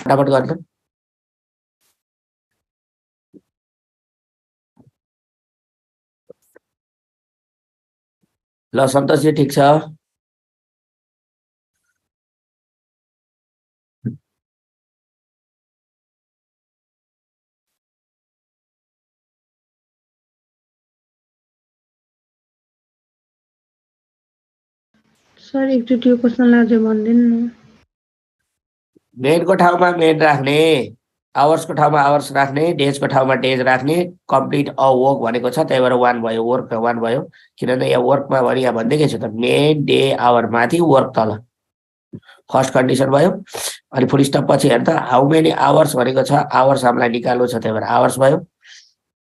फटाफट गर्न। ल सन्तोषजी ठिक छ? सर एकचोटि यो क्वेसनलाई अझै भनिदिनु न। मेनको ठाउँमा मेन राख्ने, आवर्सको ठाउँमा आवर्स राख्ने, डेजको ठाउँमा डेज राख्ने, कम्प्लिट अ वर्क भनेको छ त्यही भएर 1 भयो, वर्क 1 भयो। किनभने यहाँ वर्कमा भने यहाँ भन्दैकै छु त मेन डे आवर माथि वर्क तल, फर्स्ट कन्डिसन भयो। अनि फुल स्टप पछि हेर्दा हाउ मेनी आवर्स भनेको छ, आवर्स हामीलाई निकाल्नु छ त्यही भएर आवर्स भयो।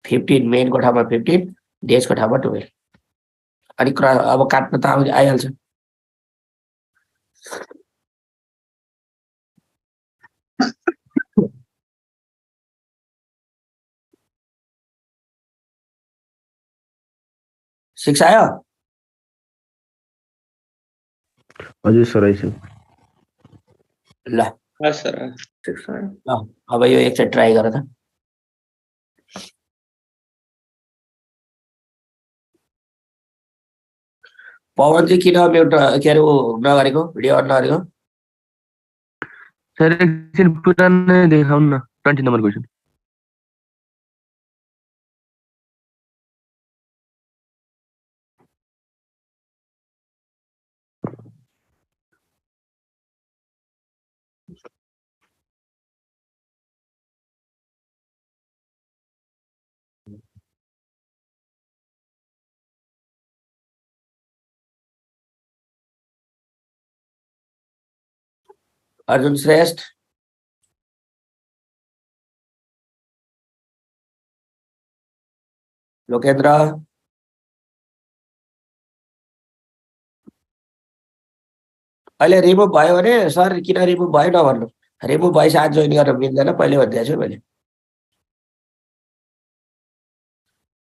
15 मेनको ठाउँमा 15, डेजको ठाउँमा 12। अनि अब काट्न त आइहाल्छ। सिक्स आयो? हजुर सर आइसक्यो। ल सर ल अब यो एकचोटि ट्राई गर त। पवन चाहिँ किन म्युट के अरे नगरेको, भिडियो अन नगरेको? सर एकछिन पुरा नै देखाउनु न 20 नम्बर क्वेसन। अर्जुन श्रेष्ठ, लोकेन्द्र, अहिले रिमुभ भयो भने सर किन रिमुभ भयो नभन्नु, रिमुभ भएपछि आज जोइन गर्न मिल्दैन पहिले भनिदिएको छु मैले।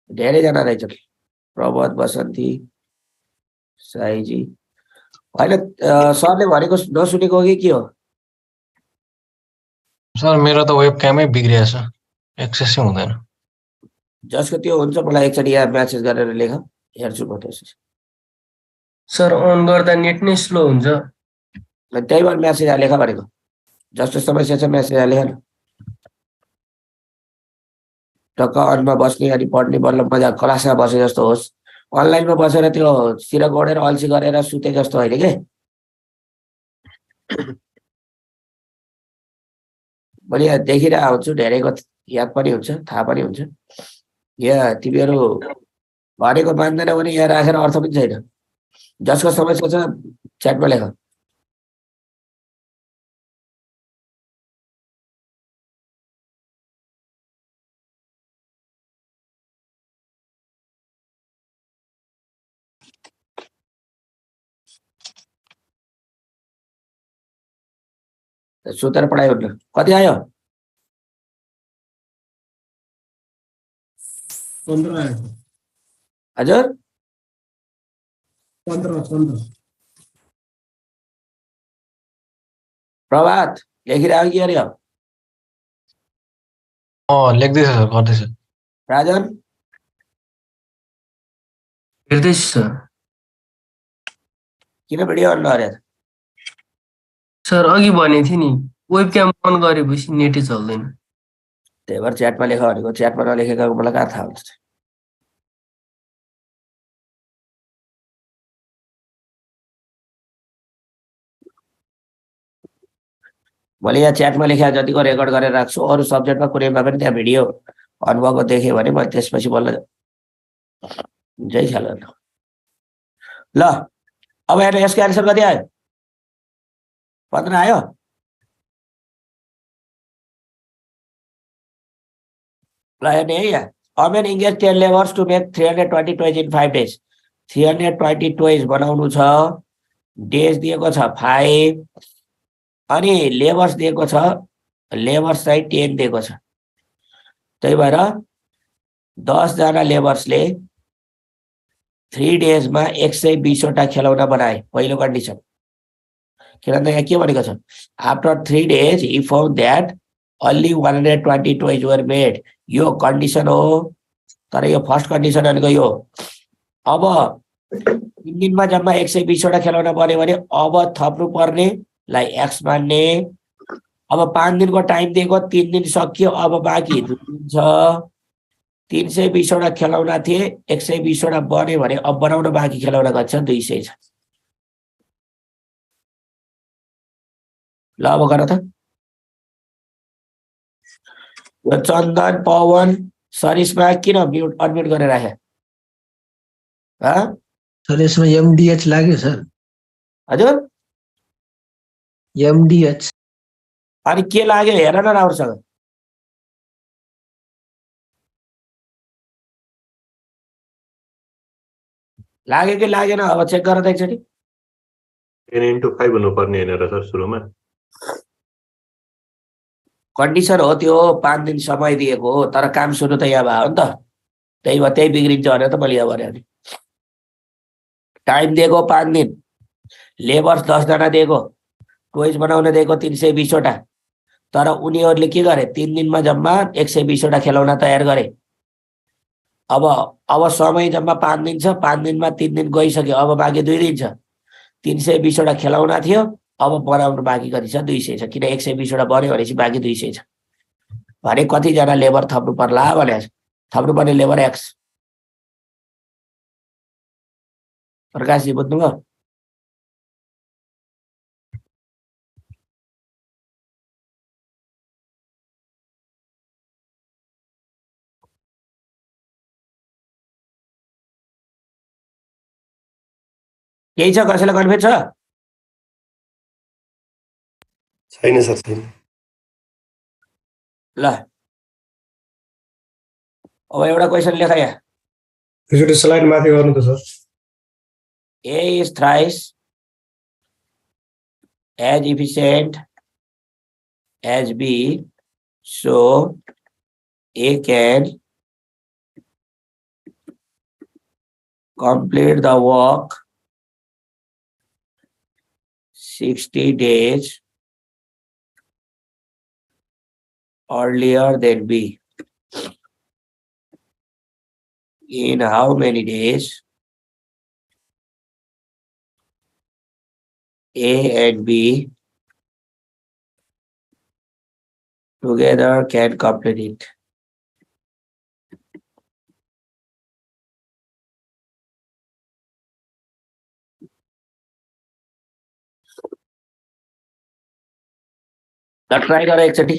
धेरैजना रहेछन्, प्रबोध, बसन्ती, साईजी। होइन सरले भनेको नसुनेको कि के हो? सर मेरो त वेब क्यामै बिग्रिएछ, एक्सेसै हुँदैन। जसको त्यो हुन्छ मलाई एकचोटि यहाँ म्यासेज गरेर लेख, हेर्छु म त्यसो। सर अन गर्दा नेट नै स्लो हुन्छ। त्यही भएर म्यासेज लेख भनेको, जस्तो समस्या छ म्यासेज लेख न। टक्क अनमा बस्ने अनि पढ्ने बल्ल मजा क्लासमा बसे जस्तो होस्। अनलाइनमा बसेर त्यो सिर गोडेर अल्छी गरेर सुते जस्तो होइन के। मैले यहाँ देखिरहेको हुन्छु, धेरैको याद पनि हुन्छ, थाहा पनि हुन्छ। यहाँ तिमीहरू भनेको मान्दैन भने यहाँ राखेर अर्थ पनि छैन। जसको समस्या छ च्याटमा लेख। सुतेर पढाइ हुन्न। कति आयो? 15 आयो। हजुर 15 प्रभात लेखिरहेको कि अरे? लेख्दैछ सर, गर्दैछ। राजन हेर्दैछु सर। किन भिडियो अन नगरे? सर अघि भनेको थिएँ नि वेब क्याम अन गरेपछि नेटै चल्दैन। त्यही भएर च्याटमा लेख भनेको, च्याटमा नलेखेको मलाई कहाँ थाहा हुन्छ? मैले यहाँ च्याटमा लेखेको जतिको रेकर्ड गरेर राख्छु, अरू सब्जेक्टमा कुनैमा पनि त्यहाँ भिडियो अनुभवको देखेँ भने म त्यसपछि बल्ल जै ख्याल गर्नु। ल अब हेर्नु यसको एन्सर कति आयो? 15 आयो? ल हेर्ने है यहाँ, a man engaged 10 laborers to make 320 toys in 5 days. 320 toys बनाउनु छ, डेज दिएको छ 5 अनि लेबर्स दिएको छ, लेबर्स चाहिँ 10 दिएको छ। त्यही भएर 10 जना लेबर्सले 3 डेजमा 120 वटा खेलौना बनाए, पहिलो कन्डिसन। किनभने यहाँ के भनेको छ after 3 days he found that only 120 toys were made. यो कन्डिसन हो तर यो फर्स्ट कन्डिसन भनेको यो अब 3 दिनमा जम्मा 120 वटा खेलौना बन्यो भने अब थप्नु पर्नेलाई x मान्ने अब 5 दिनको टाइम दिएको 3 दिन सकियो अब बाँकी 2 दिन छ 320 वटा खेलौना थिए 120 वटा बन्यो भने अब बनाउन बाँकी खेलौना कति छ 200 छ ल अब गर त यो चन्दन पवन सरिसमा किन म्युट अनम्युट गरेर राखे सर यसमा एमडीएच लाग्यो सर हजुर एमडीएच अनि के लाग्यो हेर न राम्रोसँग लाग्यो कि लागेन अब चेक गर त एकचोटि 10x5 हुनुपर्ने होइन र सर सुरुमा कन्डिसन हो त्यो 5 दिन समय दिएको हो तर काम सुरु त यहाँ भयो नि त त्यही भए त्यही बिग्रिन्छ भनेर त मैले यहाँ भने नि टाइम दिएको 5 दिन लेबर 10 जना दिएको टोइज बनाउन दिएको 320 वटा तर उनीहरूले के गरे 3 दिनमा जम्मा 120 वटा खेलौना तयार गरे अब समय जम्मा 5 दिन छ 5 दिनमा 3 दिन गइसक्यो अब बाँकी 2 दिन छ 320 वटा खेलौना थियो अब बनाउनु बाँकी कति छ 200 छ किन 120 वटा बन्यो भनेपछि बाँकी 200 छ भने कतिजना लेबर थप्नु पर्ला भने थप्नु पर्ने लेबर एक्स प्रकाशजी बुझ्नुभयो केही छ कसैलाई कन्फ्युज छ छैन सर छैन ल अब एउटा क्वेशन लेख यहाँ एकचोटि स्लाइड माथि गर्नु त sir A is thrice as efficient as B, so A can complete the work 60 days earlier than B. In how many days A and B together can complete it? Try गर एकचोटि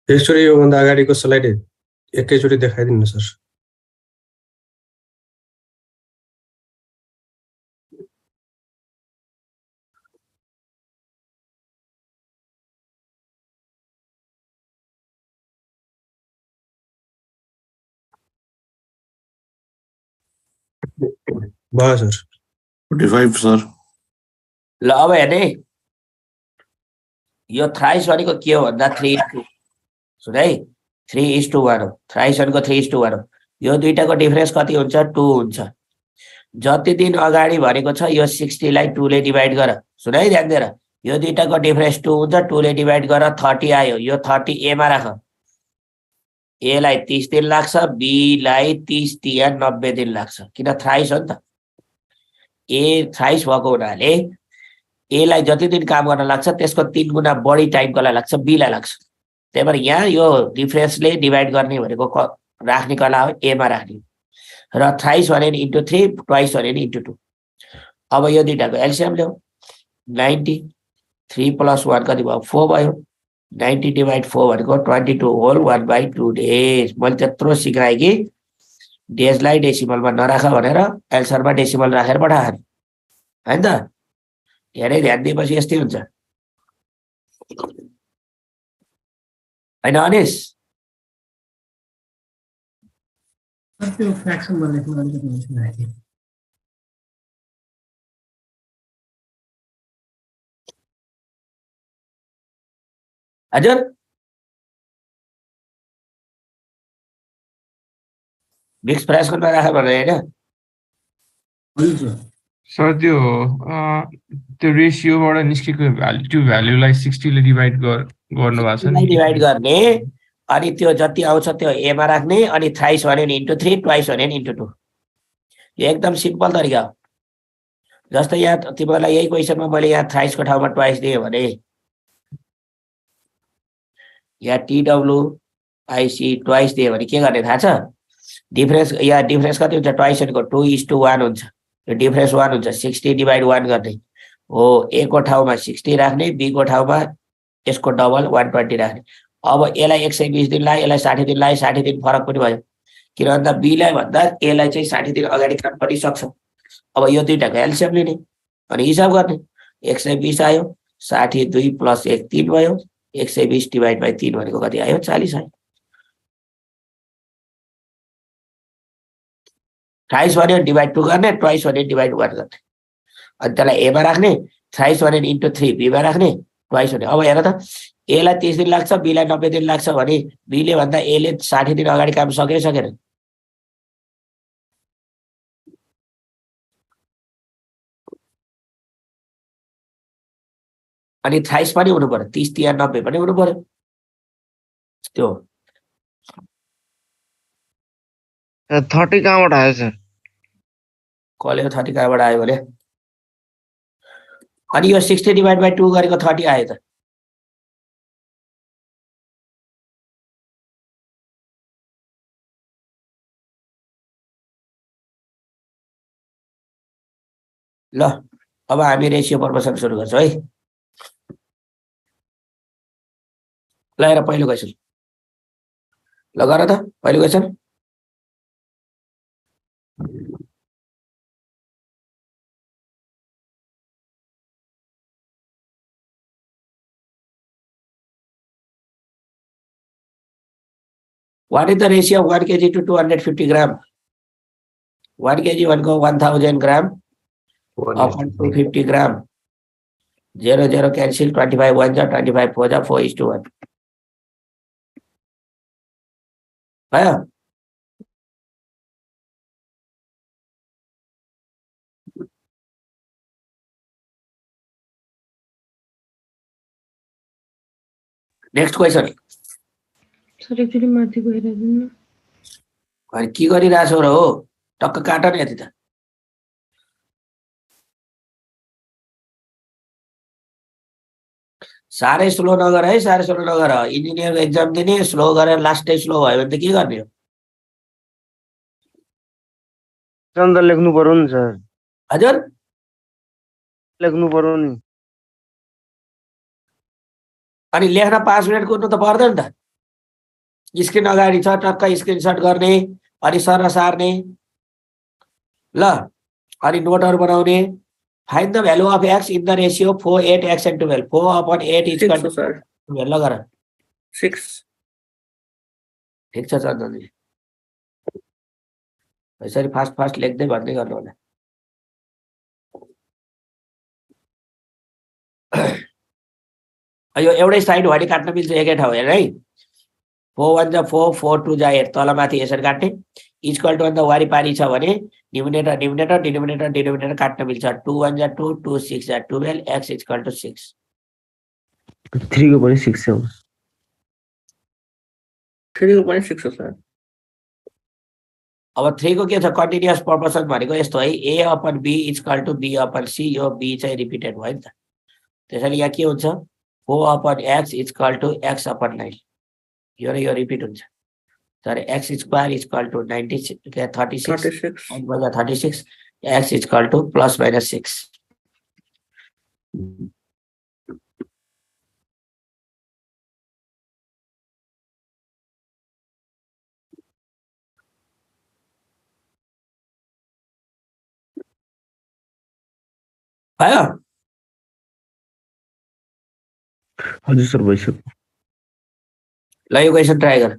एकचोटि योभन्दा अगाडिको slide एकैचोटि देखाइदिनु sir भयो sir 45 sir ल अब हेर्ने यो थ्राइस भनेको के हो भन्दा 3:2 सुन है 3:1 हो थ्राइस भनेको 3:1 हो यो दुईटाको डिफरेन्स कति हुन्छ 2 हुन्छ जति दिन अगाडि भनेको छ यो 60 लाई 2 ले डिभाइड गर सुन है ध्यान दिएर यो दुईटाको डिफरेन्स 2 हुन्छ 2 ले डिभाइड गर 30 आयो यो 30 ए मा राख ए लाई 30 दिन लाग्छ बी लाई 30 तिया 90 दिन लाग्छ किन थ्राइस हो नि त ए थ्राइस भएको हुनाले ए लाई जति दिन काम गर्न लाग्छ त्यसको 3 गुणा बढी टाइमको लागि लाग्छ बी लाई लाग्छ त्यही भएर यहाँ यो डिफरेन्सले डिभाइड गर्ने भनेको राख्ने कला हो एमा राख्ने र थ्राइस भन्यो भने इन्टु 3 ट्वाइस भन्यो भने इन्टु 2 अब यो दुईटाको एलसिएम ल्याऊ 90 3 + 1 कति भयो 4 भयो 90 / 4 भनेको 22 होल 1/2 डेज मैले त्यत्रो सिकाएँ कि डेजलाई डेसिमलमा नराख भनेर एन्सरमा डेसिमल राखेर पठाएँ हैन त धेरै ध्यान दिएपछि यस्तै हुन्छ हैन अनिस त्यो फ्र्याक्सन भन्ने अलिकति मुस्किल लाग्यो हजुर मिक्स फ्रेक्सनमा राख भनेर हैन हुन्छ सर त्यो रेसियोबाट निस्केको भ्यालु त्यो भ्यालुलाई 60 ले डिभाइड गर्नु भएको छ नि डिभाइड गर्ने अनि त्यो जति आउँछ त्यो एमा राख्ने अनि थ्राइस भन्यो भने इन्टु 3 ट्वाइस भन्यो भने इन्टु 2 यो एकदम सिम्पल तरिका हो जस्तै यहाँ तिमीलाई यही क्वेशनमा मैले यहाँ थ्राइसको ठाउँमा ट्वाइस दिएँ भने यहाँ TW IC ट्वाइस दिएँ भने के गर्ने थाहा छ डिफरेन्स यहाँ डिफरेन्स कति हुन्छ ट्वाइस भनेको 2:1 हुन्छ यो डिफरेन्स 1 हुन्छ 60 / 1 गर्ने हो A को ठाउँमा 60 राख्ने B को ठाउँमा यसको डबल 120 राख्ने अब यसलाई 120 दिन लाग्यो यसलाई 60 दिन लाग्यो 60 दिन फरक पनि भयो किन भन्दा B लाई भन्दा A लाई चाहिँ 60 दिन अगाडि काम पनि सक्छ अब यो दुईटाको एलसिएम लिने अनि हिसाब गर्ने 120 आयो 60 2 + 1 3 भयो 120 / 3 भनेको कति आयो 40 आयो थ्राइस भन्यो डिभाइड 2 गर्ने ट्वाइस भन्यो डिभाइड 1 गर्ने अनि त्यसलाई एमा राख्ने थ्राइस भन्यो इन्टु 3 बीमा राख्ने ट्वाइस भन्यो अब हेर त ए लाई 30 दिन लाग्छ बी लाई 90 दिन लाग्छ भने बी ले भन्दा ए ले 60 दिन अगाडि काम सकेन अनि थ्राइस पनि हुनु पर्यो 30 या 90 पनि हुनु पर्यो त्यो 30 कहाँबाट आयो सर कले 30 कहाँबाट आयो भने अनि यो 60 / 2 गरेको 30 आयो त ल अब हामी रेशियो प्रपोर्सन सुरु गर्छौं है ल हेर पहिलो क्वेशन ल गर त पहिलो question What is the ratio of 1 kg to 250 gram? 1 kg 1000 gram upon 250 gram. 0 0 cancel 25 1 जा 25 4 जा 4:1. भयो नेक्स्ट क्वेशन सर एकचोटि माथि गएर दिनु अनि के गरिराछौ र हो टक्क काट न यति त साह्रै स्लो नगर है साह्रै स्लो नगर इन्जिनियरको एक्जाम दिने स्लो गरेर लास्टै स्लो भयो भने त के गर्ने हो चन्द लेख्नु पर्यो नि सर हजुर लेख्नु पर्यो नि अनि लेख्न 5 मिनेट कुर्नु त पर्दैन त स्क्रिन अगाडि छ टक्क स्क्रिनशट गर्ने अनि सरर सार्ने ल अनि नोटहरु बनाउने find the value of x in the ratio 4 8 x and 12 4/8 is equal to ल गर 6 ठीक छ चन्दनजी यसरी फास्ट फास्ट लेख्दै भन्दै गर्नु होला यो एउटै साइड वाडी काट्न मिल्छ एकै ठाउँ हेर है 4 1 जा 4 4 2 जा 8 तल माथि यसरी काट्ने इक्वल टु भन्दा वारीपारी छ भने न्युमिनेटर डिनोमिनेटर काट्न मिल्छ 2 1 जा 2 2 6 जा 12 x इक्वल टु 6 3 को पनि 6 हो 3 को पनि 6 हो सर अब 3 को के छ कन्टिन्युअस प्रोपोर्सन भनेको यस्तो है a/b इक्वल टु b/c यो b चाहिँ रिपिटेड भयो नि त त्यसैले यहाँ के हुन्छ 4/x इक्वल टु x/9 यो र यो रिपिट हुन्छ तर x square equal to 36 36 x equal to plus minus 6 भयो हजुर सर भइसक्यो ल यो क्वेसन ट्राई गर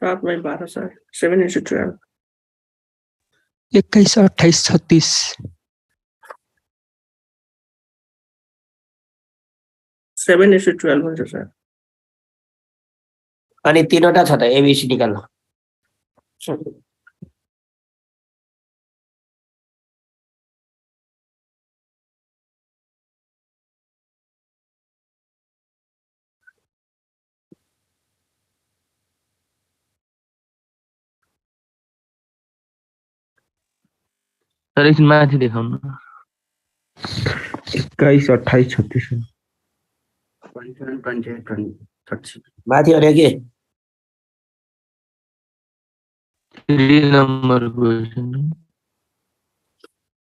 सात बाई 12 सर 7/12 21 28 36 7/12 हुन्छ सर अनि तीनवटा छ त एबिसी निकाल्नु सर एकछिन माथि देखाउनु 21 28 36 21 28 30 माथि अरे के 3 नम्बर क्वेसन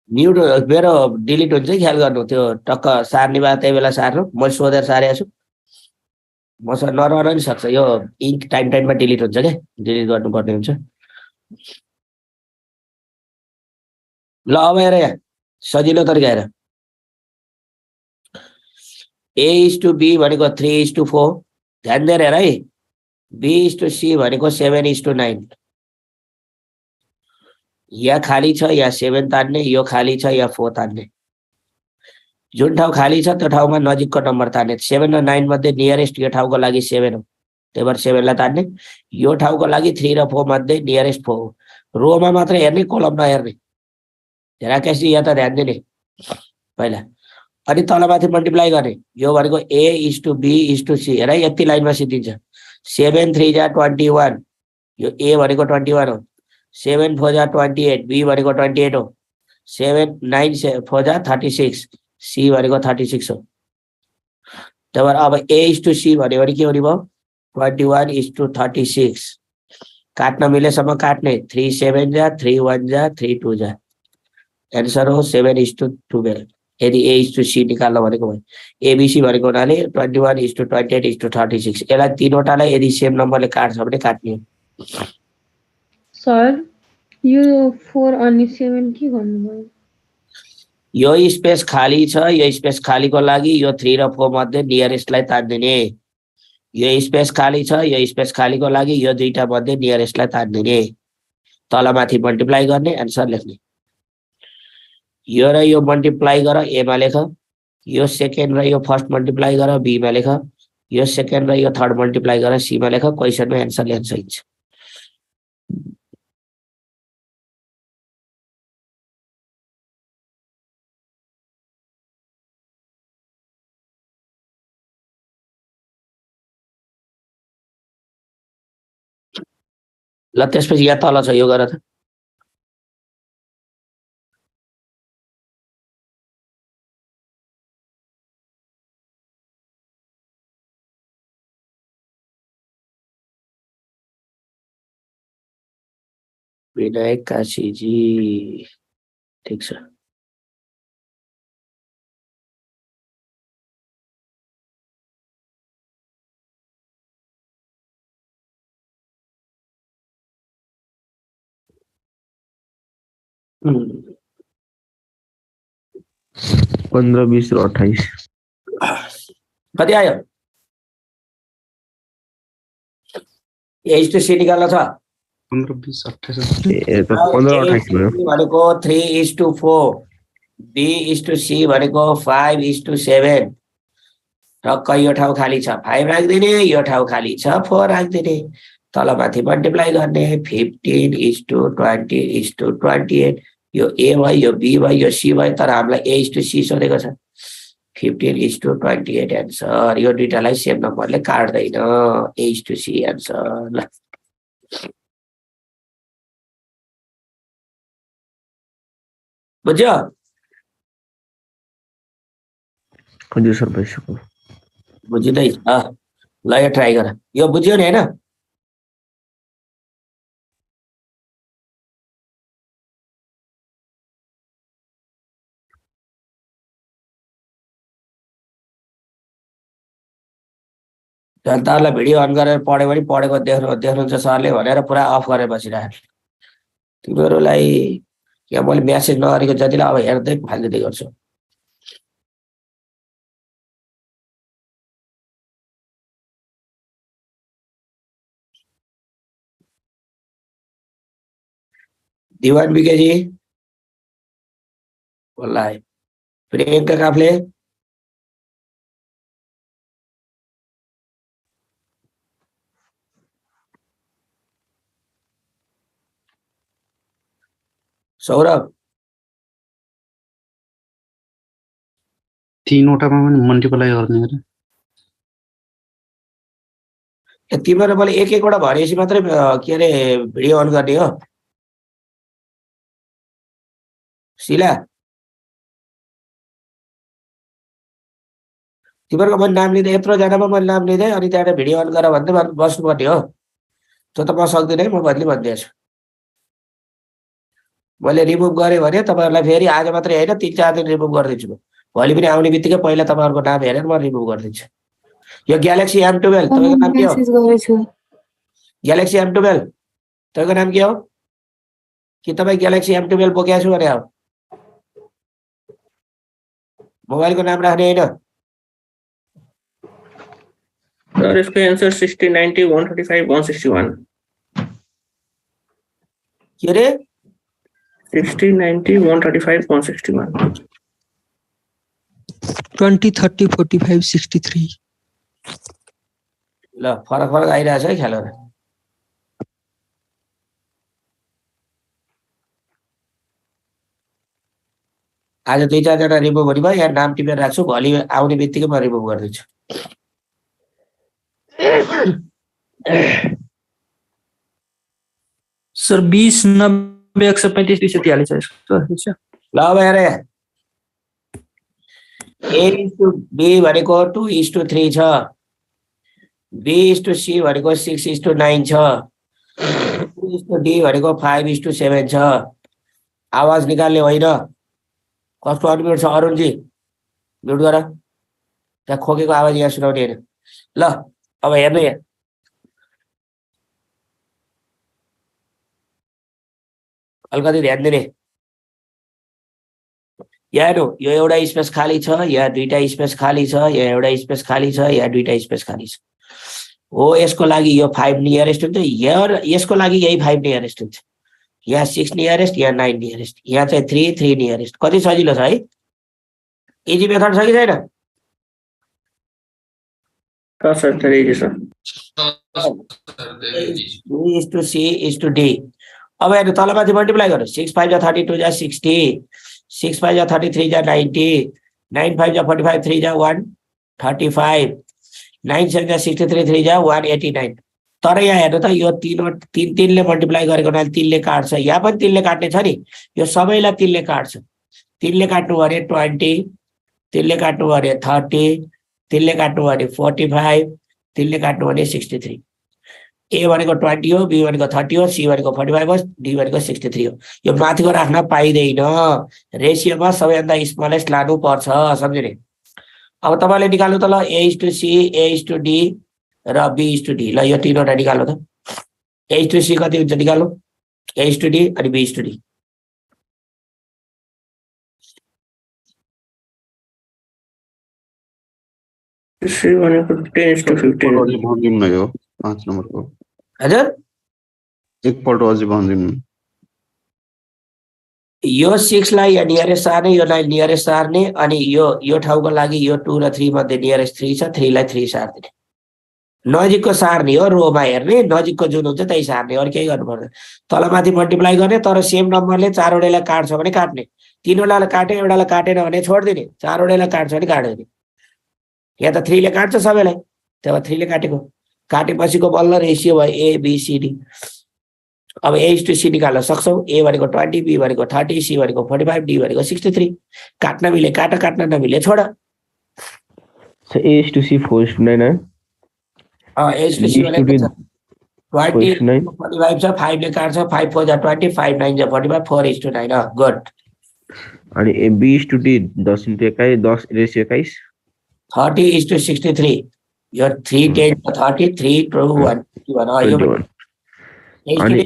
म्युट मेरो डिलिट हुन्छ कि ख्याल गर्नु त्यो टक्क सार्ने भए त्यही बेला सार्नु मैले सोधेर सारेको छु मसँग नरहन नि सक्छ यो इन्क टाइममा डिलिट हुन्छ क्या डिलिट गर्नुपर्ने हुन्छ ल अब हेर यहाँ सजिलो तरिका हेर A:B भनेको 3:4 ध्यान दिएर हेर है B:C भनेको 7:9 यहाँ खाली छ यहाँ 7 तान्ने यो खाली छ यहाँ 4 तान्ने जुन ठाउँ खाली छ त्यो ठाउँमा नजिकको नम्बर तान्ने 7 र 9 मध्ये नियरेस्ट यो ठाउँको लागि 7 हो त्यही भएर 7 लाई तान्ने यो ठाउँको लागि 3 र 4 मध्ये नियरेस्ट 4 हो रोमा मात्र हेर्ने कोलम नहेर्ने राकेश जी यहाँ त ध्यान दिने पहिला अनि तलमाथि मल्टिप्लाई गर्ने यो भनेको A:B:C हेर यति लाइनमा सिद्धिन्छ 7 3 जा 21 यो A भनेको 21 हो 7 4 जा 28 B भनेको 28 हो 7 9 4 जा 36 C भनेको 36 हो त्यही भएर अब A:C भन्यो भने के हुने भयो 21:36 काट्न मिलेसम्म काट्ने 3 7 जा 3 1 जा 3 2 जा एन्सर हो 7:12 यदि A:C निकाल्न भनेको भयो ABC भनेको हुनाले 21:28:36 यसलाई तीनवटालाई यदि सेम नम्बरले काट्छ भने काट्ने हो सर यो 4 अनि 7 के गर्नुभयो यो स्पेस खाली छ यो स्पेस खालीको लागि यो 3 र 4 मध्ये नियरेस्टलाई तान्दिने यो स्पेस खाली छ यो स्पेस खालीको लागि यो दुईटा मध्ये नियरेस्टलाई तान्दिने तलमाथि मल्टिप्लाई गर्ने एन्सर लेख्ने यो र यो मल्टिप्लाई गर ए मा लेख यो सेकेन्ड र यो फर्स्ट मल्टिप्लाई गर बी मा लेख यो सेकेन्ड र यो थर्ड मल्टिप्लाई गर सी मा लेख क्वेसनमा एन्सर लेख्न सकिन्छ ल त्यसपछि यहाँ तल छ यो गर त विनायक काशीजी ठिक छ हम्म 15 20 र 28 कति आयो A:C निकाल्न छ 15 20 28 ए त 15 28 भयो भनेको 3:4 B:C भनेको 5:7 टक्क यो ठाउँ खाली छ 5 राख्दिने, यो ठाउँ खाली छ 4 राख्दिने, तलमाथि मल्टिप्लाई गर्ने 15:20:28 यो ए भयो, यो बी भयो, यो सी भयो, तर हामीलाई A:C सोधेको छ 15:28 एन्सर। यो दुईटालाई सेम नम्बरले काट्दैन, A:C एन्सर। ल बुझ्यो? हजुर सर भइसक्यो। बुझिँदैछ? ल यो ट्राई गर। यो बुझ्यो नि होइन? जनताहरूलाई भिडियो अन गरेर पढ्यो भने पढेको देख्नुहुन्छ सरले भनेर पुरा अफ गरेर बसिरहेको। तिमीहरूलाई यहाँ मैले म्यासेज नगरेको जतिलाई अब हेर्दै फाल्दै गर्छु। दिवान बिकेजी बोल्लाई प्रियंका काफले सौरभ 3वटामा पनि मल्टिप्लाई गर्ने अरे। तिमीहरू मैले एक एकवटा भनेपछि मात्रै के अरे भिडियो अन गर्ने हो। शिला तिमीहरूको मैले नाम लिँदै यत्रो जनामा मैले नाम लिँदै अनि त्यहाँबाट भिडियो अन गर भन्दै बस्नुपर्ने हो। त्यो त म सक्दिनँ है, म बदली भनिदिएछु। मैले रिमुभ गरेँ भने तपाईँहरूलाई फेरि आज मात्रै होइन 3-4 दिन रिमुभ गरिदिन्छु। भोलि पनि आउने बित्तिकै पहिला तपाईँहरूको नाम हेरेर म रिमुभ गरिदिन्छु। यो ग्यालेक्सी M12 तपाईँको नाम के हो? ग्यालेक्सी M12 तपाईँको नाम के हो? कि तपाईँ ग्यालेक्सी M12 बोकेको छु भने हो? मोबाइलको नाम राख्ने होइन? सर इसको आंसर 60, 90, 135, 161। के अरे 60, 90, 135, 161। 20, 30, 45, 63। ल फरक फरक आइरहेछ है ख्यालहरू। आज 2-4 जना रिमुभ हुने भयो। यहाँ नाम टिपेर राख्छु, भोलि आउने बित्तिकै म रिमुभ गरिदिन्छु। सर 20, 90, 135, 243 है इसको। ल अब हेर A:B भनेको 2:3 छ, B:C भनेको 6:9 छ, D भनेको 5:7 छ। आवाज निकाल्ने होइन। कसको अनम्युट छ अरुणजी? म्युट गर। त्यहाँ खोकेको आवाज यहाँ सुनाउने होइन। ल अब हेर्नु यहाँ अलिकति ध्यान दिने। यहाँ हेर्नु, यो एउटा स्पेस खाली छ, यहाँ दुईटा स्पेस खाली छ, यहाँ एउटा स्पेस खाली छ, यहाँ दुईटा स्पेस खाली छ। हो यसको लागि यो 5 नियरेस्ट हुन्छ, यसको लागि यही 5 नियरेस्ट हुन्छ। यहाँ 6 नियरेस्ट, यहाँ 9 नियरेस्ट, यहाँ चाहिँ 3 नियरेस्ट। कति सजिलो छ है? इजी मेथड छ कि छैन? सर धेरै इजी छ। C:D। अब हेर्नु तलमाथि मल्टिप्लाई गर्नु। 6 5 जा 32 जा 60, 6 5 जा 33 जा 90, 9 5 जा 45, 3 जा 135, 9 7 जा 63, 3 जा 189। तर यहाँ हेर्नु त यो 3 ले मल्टिप्लाई गरेको हुनाले 3 ले काट्छ। यहाँ पनि 3 ले काट्ने छ नि, यो सबैलाई 3 ले काट्छ। 3 ले काट्नु भने 20, 3 ले काट्नु भने 30, 3 ले काट्नु भने 45, 3 ले काट्नु भने 63। ए भनेको 20 हो, बी भनेको 30 हो, सी भनेको 45 हो, डी भनेको 63 हो। यो माथिको राख्न पाइँदैन। रेसियोमा सबैभन्दा स्मलेस्ट लानु पर्छ, सम्झ्नु नि। अब तपाईँले निकाल्नु त ल A:C, A:D र B:D। ल यो तीनवटा निकाल्नु त। A:C कति हुन्छ निकाल्नु? A:D अनि B:D। C भनेको 10:15 भनिदिनु न यो 5 नम्बरको। हजुर एकपल्ट अझै भनिदिनु। यो 6 लाई यहाँ नियरेस्ट सार्ने, योलाई नियरेस्ट सार्ने, अनि यो ठाउँको लागि यो 2 र 3 मध्ये नियरेस्ट 3 छ, 3 लाई 3 सार्दिने। नजिकको सार्ने हो, रोमा हेर्ने, नजिकको जुन हुन्छ त्यही सार्ने, अरू केही गर्नु पर्दैन। तलमाथि मल्टिप्लाई गर्ने, तर सेम नम्बरले 4 वटालाई काट्छ भने काट्ने, 3 वटालाई काटे एउटालाई काटेन भने छोडिदिने, 4 वटालाई काट्छ भने काट्दिने। यहाँ त 3 ले काट्छ सबैलाई, त्यही 3 ले काटेको, काटेपछिको बल्ल रेसियो भयो ABCD। अब A:C निकाल्न सक्छौ। A भनेको 20, B भनेको 30, C भनेको 45, D भनेको 63। काट्न मिले काट, काट्न नमिले छोड। So A:C 4:9 है। A:C भनेको 20 4:9 45 छ, 5 ले काट्छ, 5 4 जा 20, 5 9 जा 45, 4:9। गुड। अनि B:D 10 into 21 10 रेशियो 21 30:63। यो 3 10 30, 3 2 1 यो 21 अनि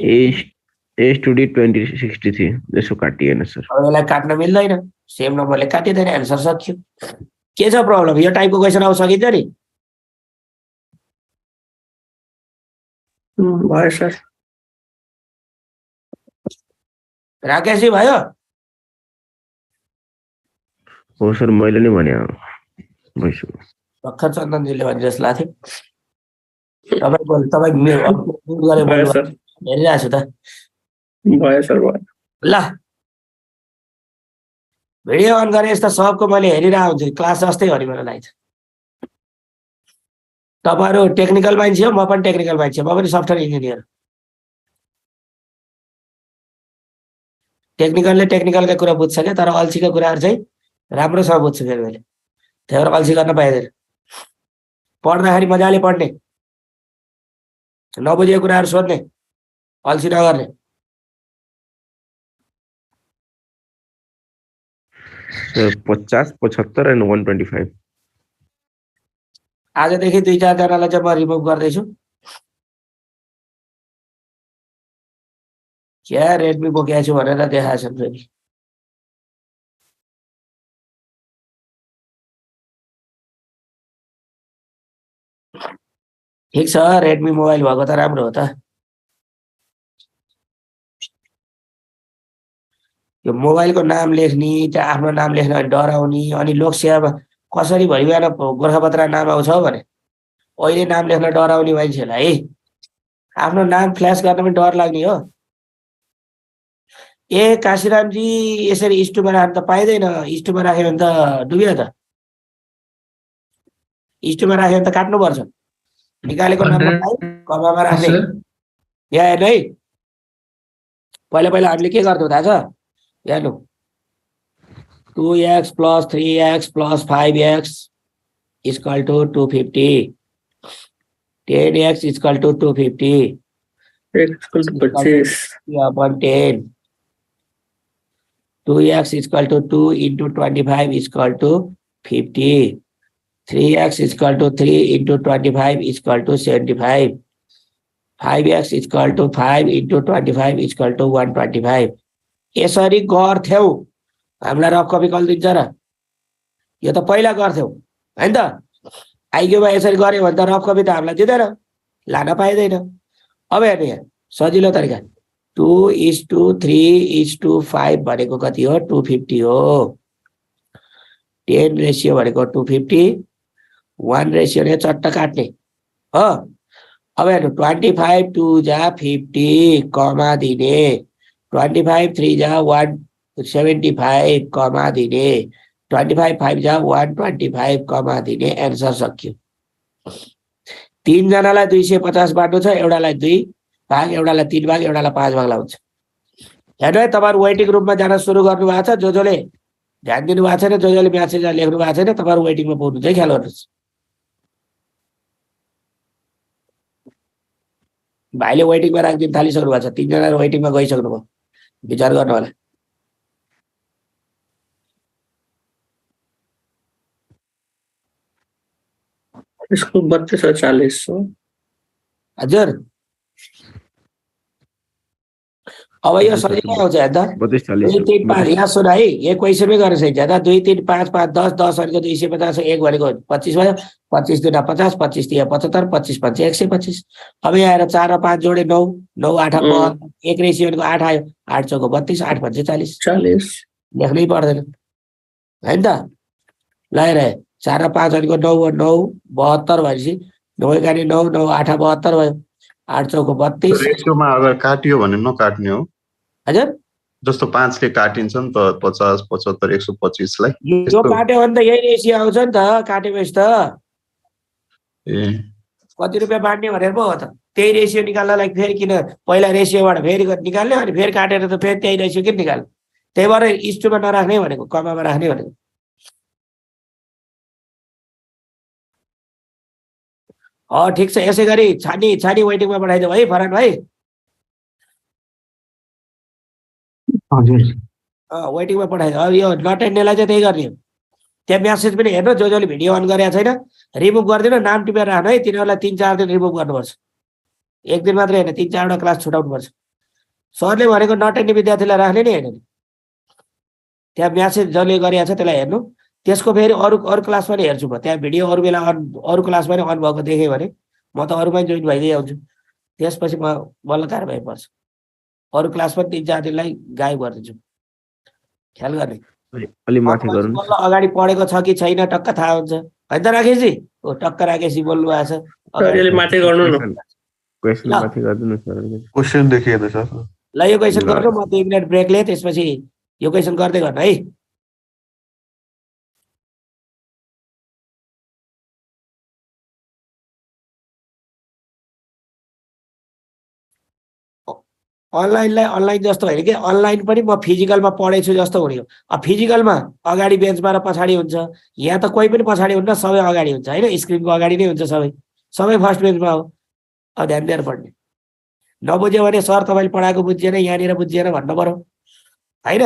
A:D 20:63 यसो काटिएन सर। अब यसलाई काट्न मिल्दैन, सेम नम्बरले काटिँदैन, एन्सर सक्यो। के छ प्रब्लम? यो टाइपको क्वेसन आउन सकिन्छ नि? भयो सर। राकेशजी भयो? हो सर, मैले नै भने भइसक्यो। भर्खर चन्दनजीले भने जस्तो लाग्थ्यो। तपाईँ भयो सर। हेरिरहेको छु त। भयो सर, भयो। ल भिडियो अन गरे यस्तो सबको मैले हेरिरहेको हुन्छु, क्लास जस्तै हो नि मलाई लाग्छ। तपाईँहरू टेक्निकल मान्छे हो, म पनि टेक्निकल मान्छे, म पनि सफ्टवेयर इन्जिनियर। टेक्निकलले टेक्निकलका कुरा बुझ्छ क्या, तर अल्छीका कुराहरू चाहिँ राम्रोसँग बुझ्छु फेरि मैले। त्यही भएर अल्छी गर्न पाइँदैन। पढ्दाखेरि मजाले पढ्ने, नबुझेको कुराहरू सोध्ने, अल्छी नगर्ने। सर 50 75 and 125 आजदेखि 2-4 जनालाई चाहिँ म रिमुभ गर्दैछु। क्या रेडमी बोकेको छु भनेर देखाएको छ फेरि। ठिक छ, रेडमी मोबाइल भएको त राम्रो हो त। यो मोबाइलको नाम लेख्ने, चाहिँ आफ्नो नाम लेख्न डराउने, अनि लोकसेवा कसरी भइगएर गोर्खापत्र नाम आउँछ भने अहिले नाम लेख्न डराउने मान्छेलाई आफ्नो नाम फ्ल्यास गर्न पनि डर लाग्ने हो। ए काशीरामजी यसरी स्टुमा राख्न त पाइँदैन, स्टुमा राख्यो भने त डुब्यो त। स्टुमा राख्यो भने त काट्नुपर्छ। निकालेको नम्बरलाई कमामा राख्ने। यहाँ हेर्नु है, पहिला पहिला हामीले के गर्थ्यौँ थाहा छ? हेर्नु, 2x + 3x + 5x = 250, 10x = 250, x = 25 upon 10, 2x = 2 × 25 = 50, 3x = 3 × 25 = 75, 5x = 5 × 25 = 125। यसरी गर्थ्यौ। हामीलाई रफ कपी कल दिन्छ र? यो त पहिला गर्थ्यौ हैन त? आइक्यूमा यसरी गर्यो भने त रफ कपी त हामीलाई दिँदैन, लान पाइँदैन। अब हेर्नु यहाँ सजिलो तरिका, 2:3:5 भनेको कति हो? 250 हो। 10 रेसियो भनेको 250, 1 रेसियो ने चट्ट काट्ने हो। अब हेर्नु, 25 2 जा 50 कमा दिने, 25 3 जा 175 कमा दिने, 25 5 जा 125 कमा दिने, एन्सर सक्यो। 3 जनालाई 250 बाँड्नु छ, एउटालाई 2 भाग, एउटालाई 3 भाग, एउटालाई 5 भाग लाउँछ। हेर्नु है, तपाईहरु वेटिङ रुममा जान सुरु गर्नु भएको छ। जसले ध्यान दिनु भएको छैन, जसले म्यासेज लेख्नु भएको छैन, तपाईहरु वेटिङमा पुग्नु चाहिँ ख्याल गर्नुस्। भाइले वेटिङमा राखिदिन थालिसक्नु भएको छ, 3 जना वेटिङमा गइसक्नु भयो, विचार गर्नु होला। इसको 32 और 40 हजुर अब यो सजिलै आउँछ हेर त 32 40 2 3 5 यहाँ सुन है यो क्वेसनमै गरेर सही ज्यादा 2 3 5 5 10 10 भनेको 250 1 भनेको 25 भयो 25 दुना 50 25 तिया 75 25 5 125 अब यहाँ आएर 4 र 5 जोडे 9 9 8 1 रेसियो भनेको 8 आयो 8 चौको 32 8 5 40 40 लेख्नै पर्दैन हैन त ल हेर 4 र 5 भनेको 9 9 72 भनेपछि 9 एकानी 9 9 8 72 भयो 8 चौको 32 रेसियोमा अगर काटियो भने नकाट्ने हो हजुर जस्तो 5 ले काटिन्छ नि त 50 75 125 लाई यो काट्यो भने त यही रेसियो आउँछ नि त काटेपछि त ए कति रुपियाँ बाँड्ने भनेर पो हो त त्यही रेसियो निकाल्नलाई फेरि किन पहिला रेसियोबाट फेरि निकाल्ने अनि फेरि काटेर त फेरि त्यही रेसियो किन निकाल्ने त्यही भएर इस्टुमा नराख्ने भनेको कमामा राख्ने भनेको ठिक छ यसै गरी छानी छानी वेटिङमा पठाइदेऊ है फरहान भाइ हजुर वेटिङमा पठाइदियो अब यो नटेन्नेलाई चाहिँ त्यही गर्ने हो त्यहाँ म्यासेज पनि हेर्नु जसले भिडियो अन गरेको छैन रिमुभ गरिदिनु नाम टिपेर राख्नु है तिनीहरूलाई 3-4 दिन रिमुभ गर्नुपर्छ एक दिन मात्रै होइन 3-4वटा क्लास छुटाउनुपर्छ सरले भनेको नटेन्ने विद्यार्थीलाई राख्ने नै होइन त्यहाँ म्यासेज जसले गरेको छ त्यसलाई हेर्नु त्यसको फेरि अरू अरू क्लास पनि हेर्छु म त्यहाँ भिडियो अरू बेला अरू क्लास पनि अन भएको देखेँ भने म त अरूमै जोइन भइदिइ आउँछु त्यसपछि म बल्ल कारबाही पर्छ अरू क्लास पनि 3-4 दिनलाई गायब गरिदिन्छु ख्याल गर्ने अलि माथि गर्नु बल्ल अगाडि पढेको छ कि छैन टक्क थाहा हुन्छ होइन त राकेशजी ओ टक्क राकेशजी बोल्नु भएको छ सर यसले माथि गर्नु न क्वेशन माथि गर्दिनु सर क्वेसन देखिएन सर ल यो क्वेसन गर्नु म 2 मिनेट ब्रेक लिएँ त्यसपछि यो क्वेसन गर्दै गर्नु है अनलाइनलाई अनलाइन जस्तो होइन कि अनलाइन पनि म फिजिकलमा पढेको छु जस्तो हुने हो अब फिजिकलमा अगाडि बेन्चमा र पछाडि हुन्छ यहाँ त कोही पनि पछाडि हुन्न सबै अगाडि हुन्छ होइन स्क्रिनको अगाडि नै हुन्छ सबै सबै फर्स्ट बेन्चमा हो अब ध्यान दिएर पढ्ने नबुझ्यो भने सर तपाईँले पढाएको बुझिएन यहाँनिर बुझिएन भन्नु पर्यो होइन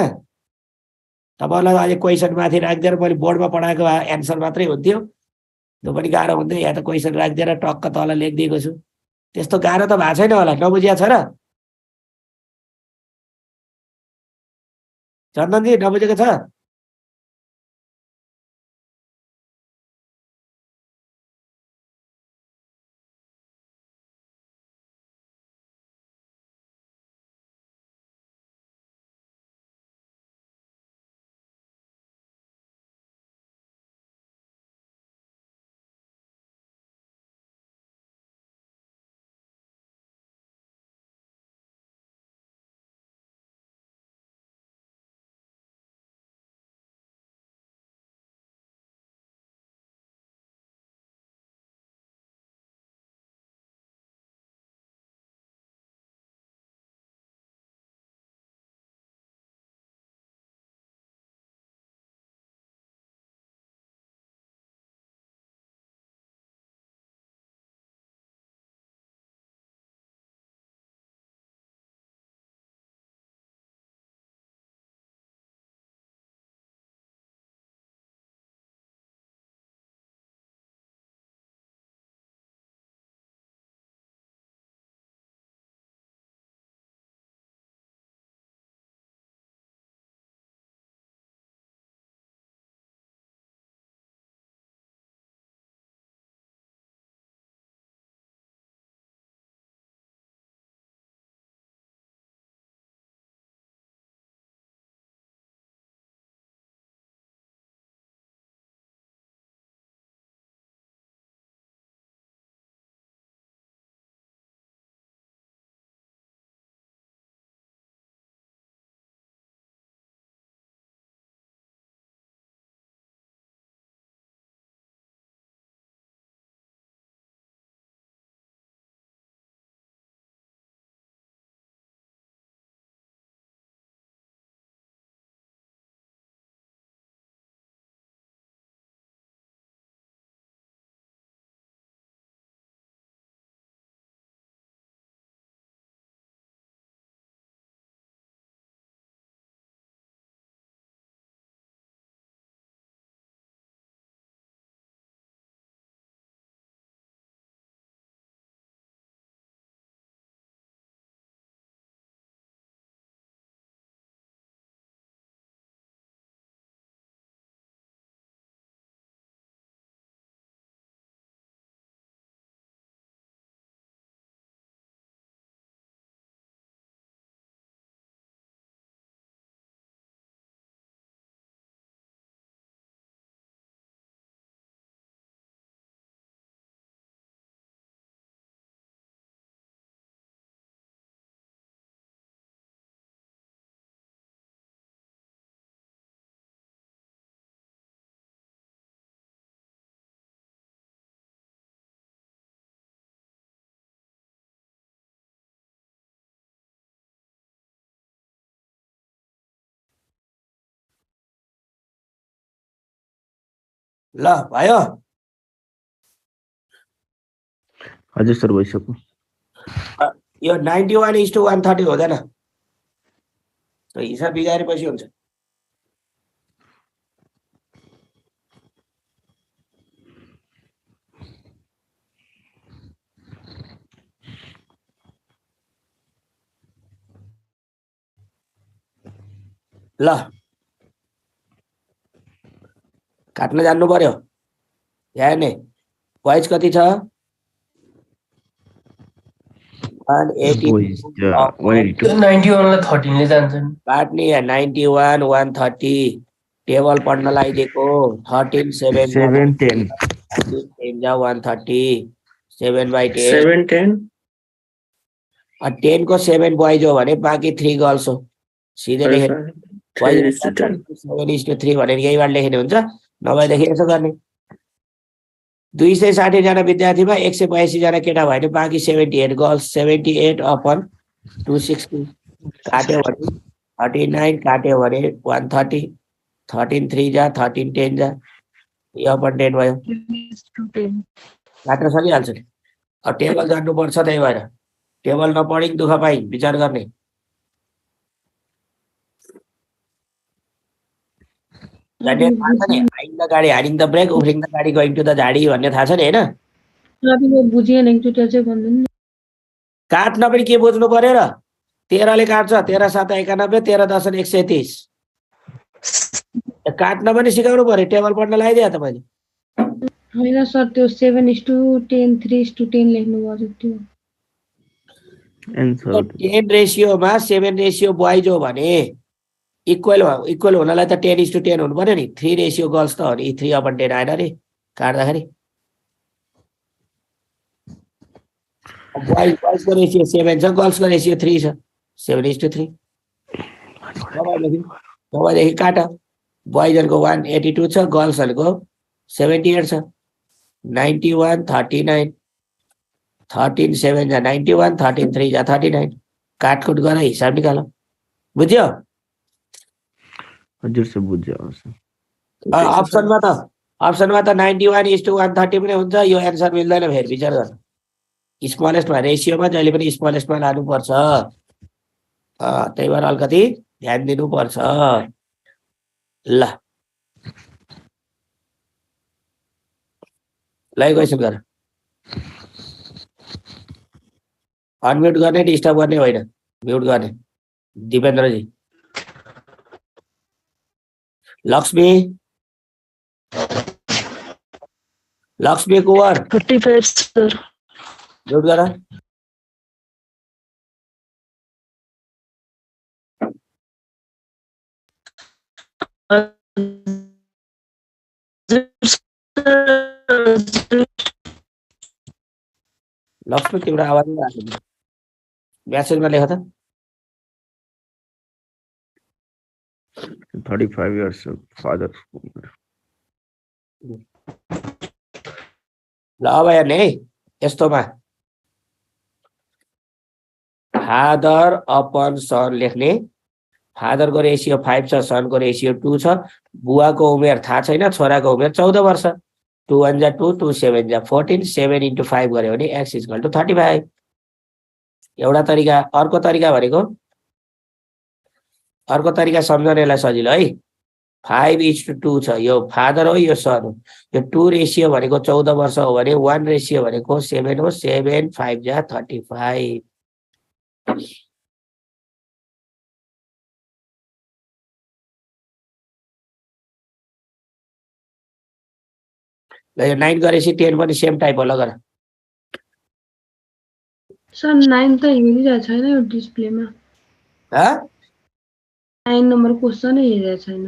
तपाईँहरूलाई अहिले क्वेसन माथि राखिदिएर मैले बोर्डमा पढाएको एन्सर मात्रै हुन्थ्यो त्यो पनि गाह्रो हुन्थ्यो यहाँ त क्वेसन राखिदिएर टक्क तल लेखिदिएको छु त्यस्तो गाह्रो त भएको छैन होला नबुझिया छ र चन्दनजी नबुझेको छ ल भयो हजुर सर भइसक्यो। यो 91:130 हुँदैन हिसाब बिगारेपछि हुन्छ। ल काट्न जान्नु पर्यो यहाँ नै वाइज कति छ 180 Boys, 182 91 लाई 13 ले जान्छ नि। काट्ने 91 130 टेबल पढ्न लगाइदिएको 13 7 7 10 10 जा 130 7/10 7 10 10 को 7 बोइज हो भने बाँकी 3 गर्ल्स हो सिधै लेखे 7:3 भनेर यहीबाट लेख्ने हुन्छ। नभएदेखि यसो गर्ने 260 जना विद्यार्थीमा 182 जना केटा भयो भने बाँकी 78 गर्ल्स 78 अपन 260 काट्यो भने 39 काट्यो भने 130 13 3 जा 13 10 जा यो अपन 10 भयो काट्न सकिहाल्छ नि। अब टेबल जान्नुपर्छ त्यही भएर टेबल नपढि दुःख पाइ विचार गर्ने। Hiring the गाडी हारिङ द ब्रेक उफ्रिङ द गाडी गोइङ टु द झाडी भन्ने थाहा छ नि होइन? अभी बुझिएन एकचोटि चाहिँ भन्दिनु नि। काट्न पनि के बुझ्नु पर्यो र 13 ले काट्छ 13 7 91 13 10 130 काट्न पनि सिकाउनु पर्यो टेबल पढ्न लगाइदिए त मैले। होइन सर त्यो 7:10 3:10 लेख्नु पर्यो त्यो। एन्सर 10 रेशियोमा 7 रेशियो बोइज हो भने इक्वल हुनलाई त 10:10 हुनु पर्यो नि। 3 रेशियो गर्ल्स त हो नि 3/10 आएन रे काट्दाखेरि। बोइजको रेशियो 7 छ गर्ल्सको रेशियो 3 छ 7:3 तपाईँदेखि काट। बोइजहरूको 182 छ गर्ल्सहरूको 78 छ 91 39 13 7 जा 91 13 3 जा 39 काटकुट गरेर हिसाब निकाल बुझ्यो? हजुर सर बुझ्यो। अप्सनमा त 91:130 पनि हुन्छ। यो एन्सर मिल्दैन फेरि विचार गर्नु। स्मलेस्टमा रेसियोमा जहिले पनि स्मलेस्टमा लानुपर्छ। त्यही भएर अलिकति ध्यान दिनुपर्छ। ल क्वेसन गर अनम्युट गर्ने डिस्टर्ब गर्ने होइन म्युट गर्ने। दिपेन्द्रजी लक्ष्मी कुवर 45 सर म्युट गर। लक्ष्मी तिम्रो आवाज नै आएको छैन। म्यासेजमा लेख त 35 years father। ल अब हेर्ने है यस्तोमा फादर अपन सन लेख्ने। फादरको रेसियो 5 छ सनको रेसियो 2 छ। बुवाको उमेर थाहा छैन छोराको उमेर 14 वर्ष 2 1 जा 2 2 7 जा 14 7 into 5 गर्यो भने x = 35। एउटा तरिका। अर्को तरिका भनेको अर्को तरिका सम्झनेलाई सजिलो है। 5:2 छ यो फादर हो यो सन हो। यो 2 रेसियो भनेको 14 वर्ष हो भने 1 रेसियो भनेको 7 हो 7 5 जा 35। ल यो 9 गरेपछि 10 पनि सेम टाइप होला गर। सर 9 त हेरिरहेको छैन यो डिस्प्लेमा। 9 नम्बर क्वेसन हेरिरहेको छैन।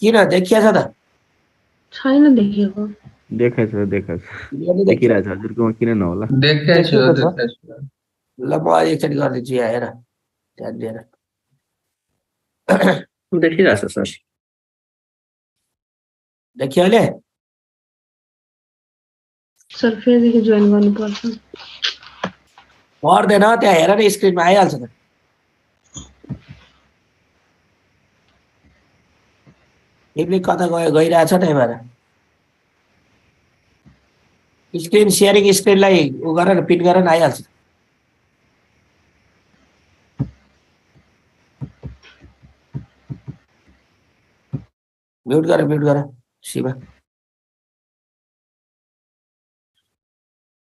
किन देखिएछ त? छैन देखेको। देखाइछ देखिरहेछ हजुरकोमा किन नहोला। देखाइछु। ल म एकचोटि गरिदिन्छु यहाँ हेर ध्यान दिएर। देखिरहेछ सर। देखियो अहिले? सर फेरिदेखि जोइन गर्नुपर्छ। पर्दैन त्यहाँ हेर न स्क्रिनमा आइहाल्छ त। तिमीले कता गइरहेछ त्यही भएर स्क्रिन सेयरिङ स्क्रिनलाई उ गर न पिन गर न आइहाल्छ म्युट गर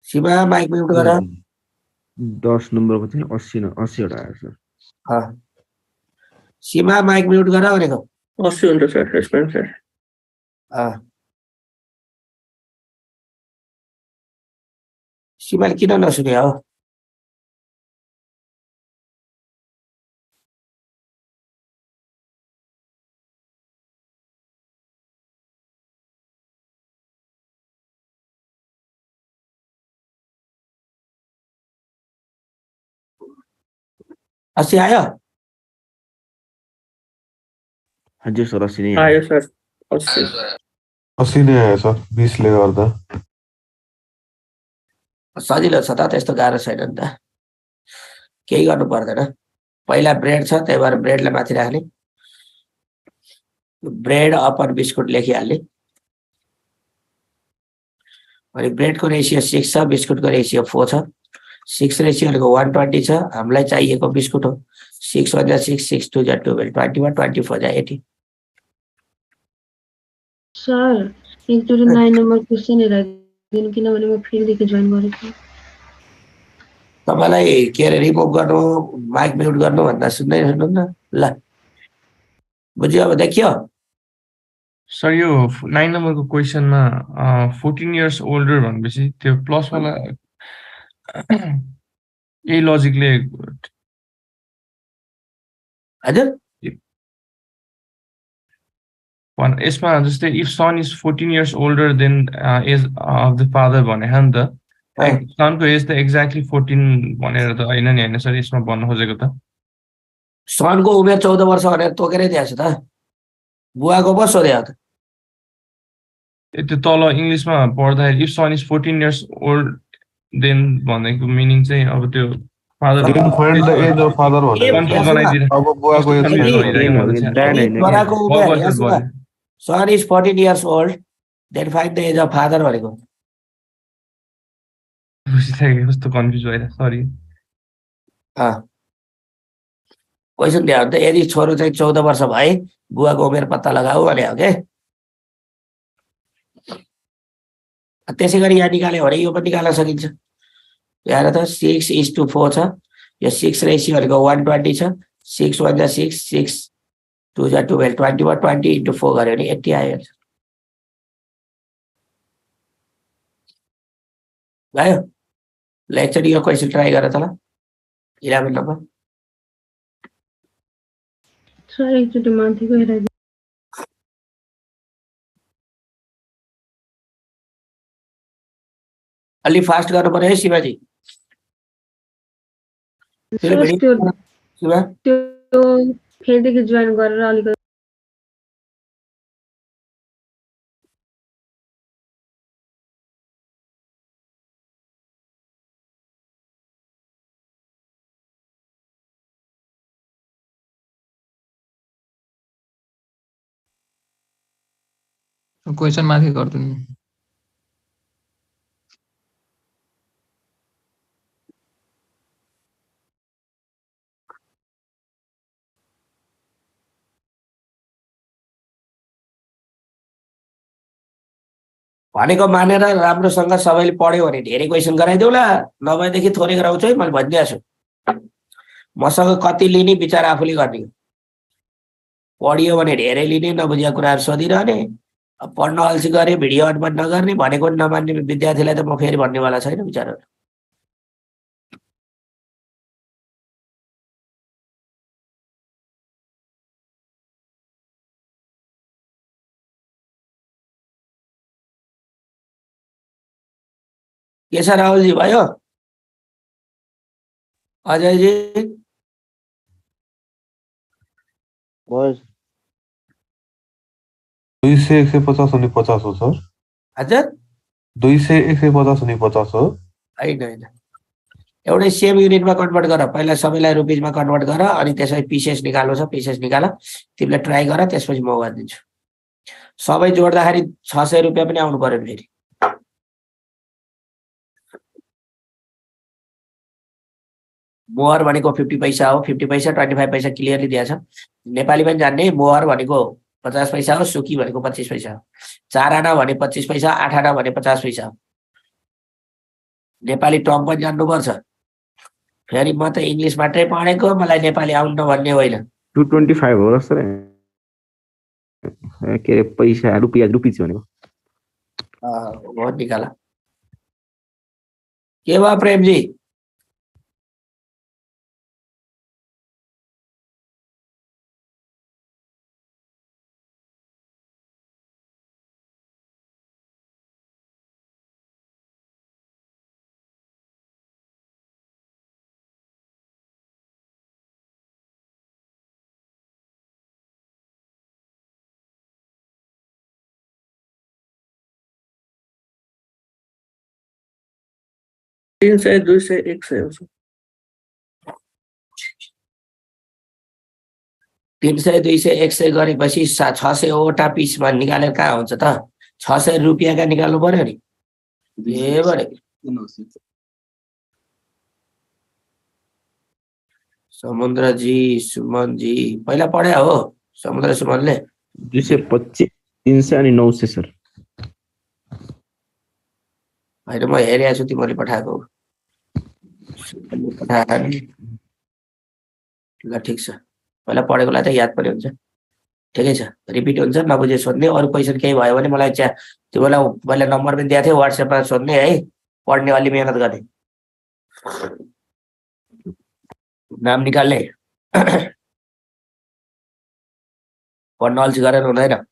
शिवा माइक म्युट गर 10 नम्बरको चाहिँ 80 वटा आयो सर सीमा माइक म्युट गर भनेको 80 हुन्छ सर यसमा सर सीमाले किन नसुने हो अस्सी आयो हजुर सर 80 नै आयो सर 80 80 नै आयो सर 20 ले गर्दा सजिलो छ त त्यस्तो गाह्रो छैन नि त केही गर्नु पर्दैन पहिला ब्रेड छ त्यही भएर ब्रेडलाई माथि राख्ने ब्रेड अपन बिस्कुट लेखिहाल्ने अनि ब्रेडको रेसियो 6 छ बिस्कुटको रेसियो 4 छ 6 रेसियोको 120 छ हामीलाई चाहिएको बिस्कुट हो 6 * 6 6 2 = 12 21 24 = 80 सर एकचोटि 9 नम्बर क्वेशन हेराइदिनु किनभने म फेरिदेखि जोइन गरेको तपाईलाई के अरे रिमुभ गर्नु माइक म्युट गर्नु भन्दा सुन्दै हुनुहुन्न ल बुझ्यो अब देखियो सर यो 9 नम्बरको क्वेसनमा 14 इयर्स ओल्डर भनेपछि त्यो प्लस वाला यही लजिकले हजुर यसमा जस्तै if son is 14 years older than age of the father भने हो नि त सनको एज त एक्ज्याक्टली 14 भनेर त होइन नि होइन सर यसमा भन्न खोजेको त सनको उमेर 14 वर्ष भनेर तोकेरै दिएको छ त बुवाको पो सोध्यो त त्यो तल इङ्ग्लिसमा पढ्दाखेरि if son is 14 years old then भनेको मिनिङ चाहिँ अब त्यो father find the age of father भनेर अब बुवाको एज छोराको उमेर सन is 14 years old then find the age of father भनेको कस्तो कन्फ्युज भएर सरी क्वेसन दियो भने त यदि छोरो चाहिँ 14 वर्ष भए बुवाको उमेर पत्ता लगाऊ भने हो के त्यसै गरी यहाँ निकाल्यो भने यो पनि निकाल्न सकिन्छ यहाँ त 6:4 छ यो 6 रेसियो भनेको 120 छ 6 * 1 = 6 6 2 = 12 21 20 * 4 गर्यो भने 80 आयो भयो ल एकचोटि यो क्वेसन ट्राई गर त ल 11 नम्बर सर एकचोटि माथिको हेराइदिनु अलि फास्ट गर्नु पर्यो है शिवाजी शिवा त्यो फेरिदेखि जोइन गरेर अलिकति क्वेसन माथि गरिदिनु भनेको मानेर राम्रोसँग सबैले पढ्यो भने धेरै क्वेसन गराइदेऊ ल नभएदेखि थोरै गराउँछु है मैले भनिदिएको छु मसँग कति लिने विचार आफूले गर्ने पढियो भने धेरै लिने नबुझेको कुराहरू सोधिरहने पढ्न अल्छी गरे भिडियो अन पनि नगर्ने भनेको नमान्ने विद्यार्थीलाई त म फेरि भन्नेवाला छैन विचारहरू के छ राहुलजी भयो अजयजी 2 से 150 अनि 50 हो सर हजुर 2 से 150 अनि 50 हो होइन एउटै सेम युनिटमा कन्भर्ट गर पहिला सबैलाई रुपिजमा कन्भर्ट गर अनि त्यसपछि पिसेस निकाल्नु छ पिसेस निकाल तिमीले ट्राई गर त्यसपछि म गरिदिन्छु सबै जोड्दाखेरि 600 रुपियाँ पनि आउनु पर्यो फेरि। मोहर भनेको 50 पैसा हो, 50 पैसा 25 पैसा क्लियरली दिएको छ। नेपाली पनि जान्ने, मोहर भनेको 50 पैसा हो, सुकी भनेको 25 पैसा हो। 4 आना भने 25 पैसा, 8 आना भने 50 पैसा हो। नेपाली टर्म पनि जान्नुपर्छ। फेरि म त इङ्ग्लिस मात्रै पढेको, मलाई नेपाली आउनु भन्ने होइन। 225 हो र सर के अरे पैसा रुपियाँ भनेको हो निकाला। के भयो प्रेमजी? तीन सय 200 100 हुन्छ 300 200 100 गरेपछि 600 वटा पिसमा निकालेर कहाँ हुन्छ त? 600 रुपियाँका निकाल्नु पर्यो नि। ए भने समुद्रजी सुमनजी पहिला पढ्या हो समुद्र सुमनले। 225 300 अनि 900 सर। होइन म हेरेको छु तिमीले पठाएको। ल ठिक छ, पहिला पढेकोलाई त याद पनि हुन्छ। ठिकै छ, रिपिट हुन्छ, नबुझे सोध्ने। अरू क्वेसन केही भयो भने मलाई तिमीलाई मैले नम्बर पनि दिएको थिएँ, वाट्सएपमा सोध्ने है। पढ्ने अलि मेहनत गर्ने। नाम निकाल्ने पढ्न अल्छी गरेर हुँदैन।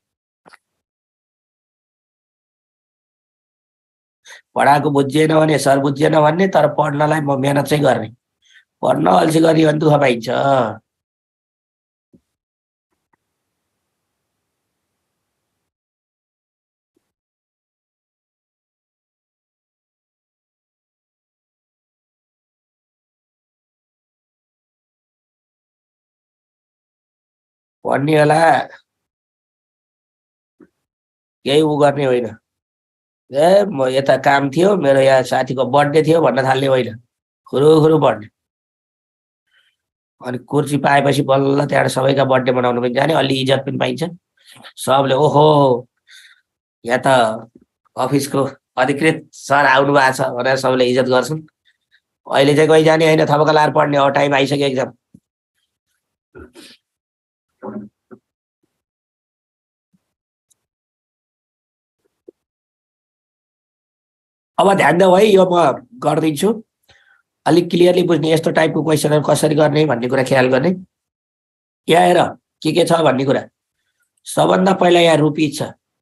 पढाएको बुझिएन भने सर बुझिएन भन्ने, तर पढ्नलाई म मेहनत चाहिँ गर्ने। पढ्न अल्छी गरियो भने दुःख पाइन्छ। पढ्नेला केही उ गर्ने होइन। ए म यता काम थियो, मेरो यहाँ साथीको बर्थडे थियो भन्न थाल्ने होइन। खुरु पढ्ने। अनि कुर्सी पाएपछि बल्ल त्यहाँबाट सबैका बर्थडे मनाउनु पनि जाने, अलि इज्जत पनि पाइन्छ। सबले ओहो यहाँ त अफिसको अधिकृत सर आउनु भएको छ भनेर सबले इज्जत गर्छन्। अहिले चाहिँ कोही जाने होइन, थपका लाएर पढ्ने हो। टाइम आइसक्यो एक्जाम। अब ध्यान देऊ है, यो म गरिदिन्छु। अलिक क्लियरली बुझ्ने, यस्तो टाइपको क्वेसनहरू कसरी गर्ने भन्ने कुरा ख्याल गर्ने। यहाँ हेर के छ भन्ने कुरा। सबभन्दा पहिला यहाँ रुपिज छ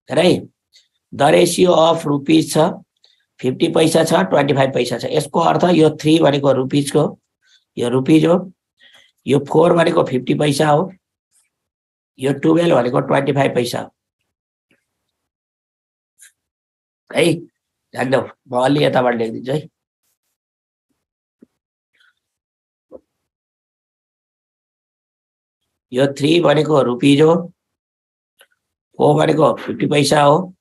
हेर है। द रेसियो अफ रुपिज छ, 50 पैसा छ, 25 पैसा छ। यसको अर्थ यो 3 भनेको रुपिजको, यो रुपिज हो। यो 4 भनेको 50 पैसा हो। यो 12 भनेको 25 पैसा हो है। ध्यान देऊ, म अलि यताबाट लेखिदिन्छु है। यो 3 भनेको रुपिज हो, 4 भनेको 50 पैसा हो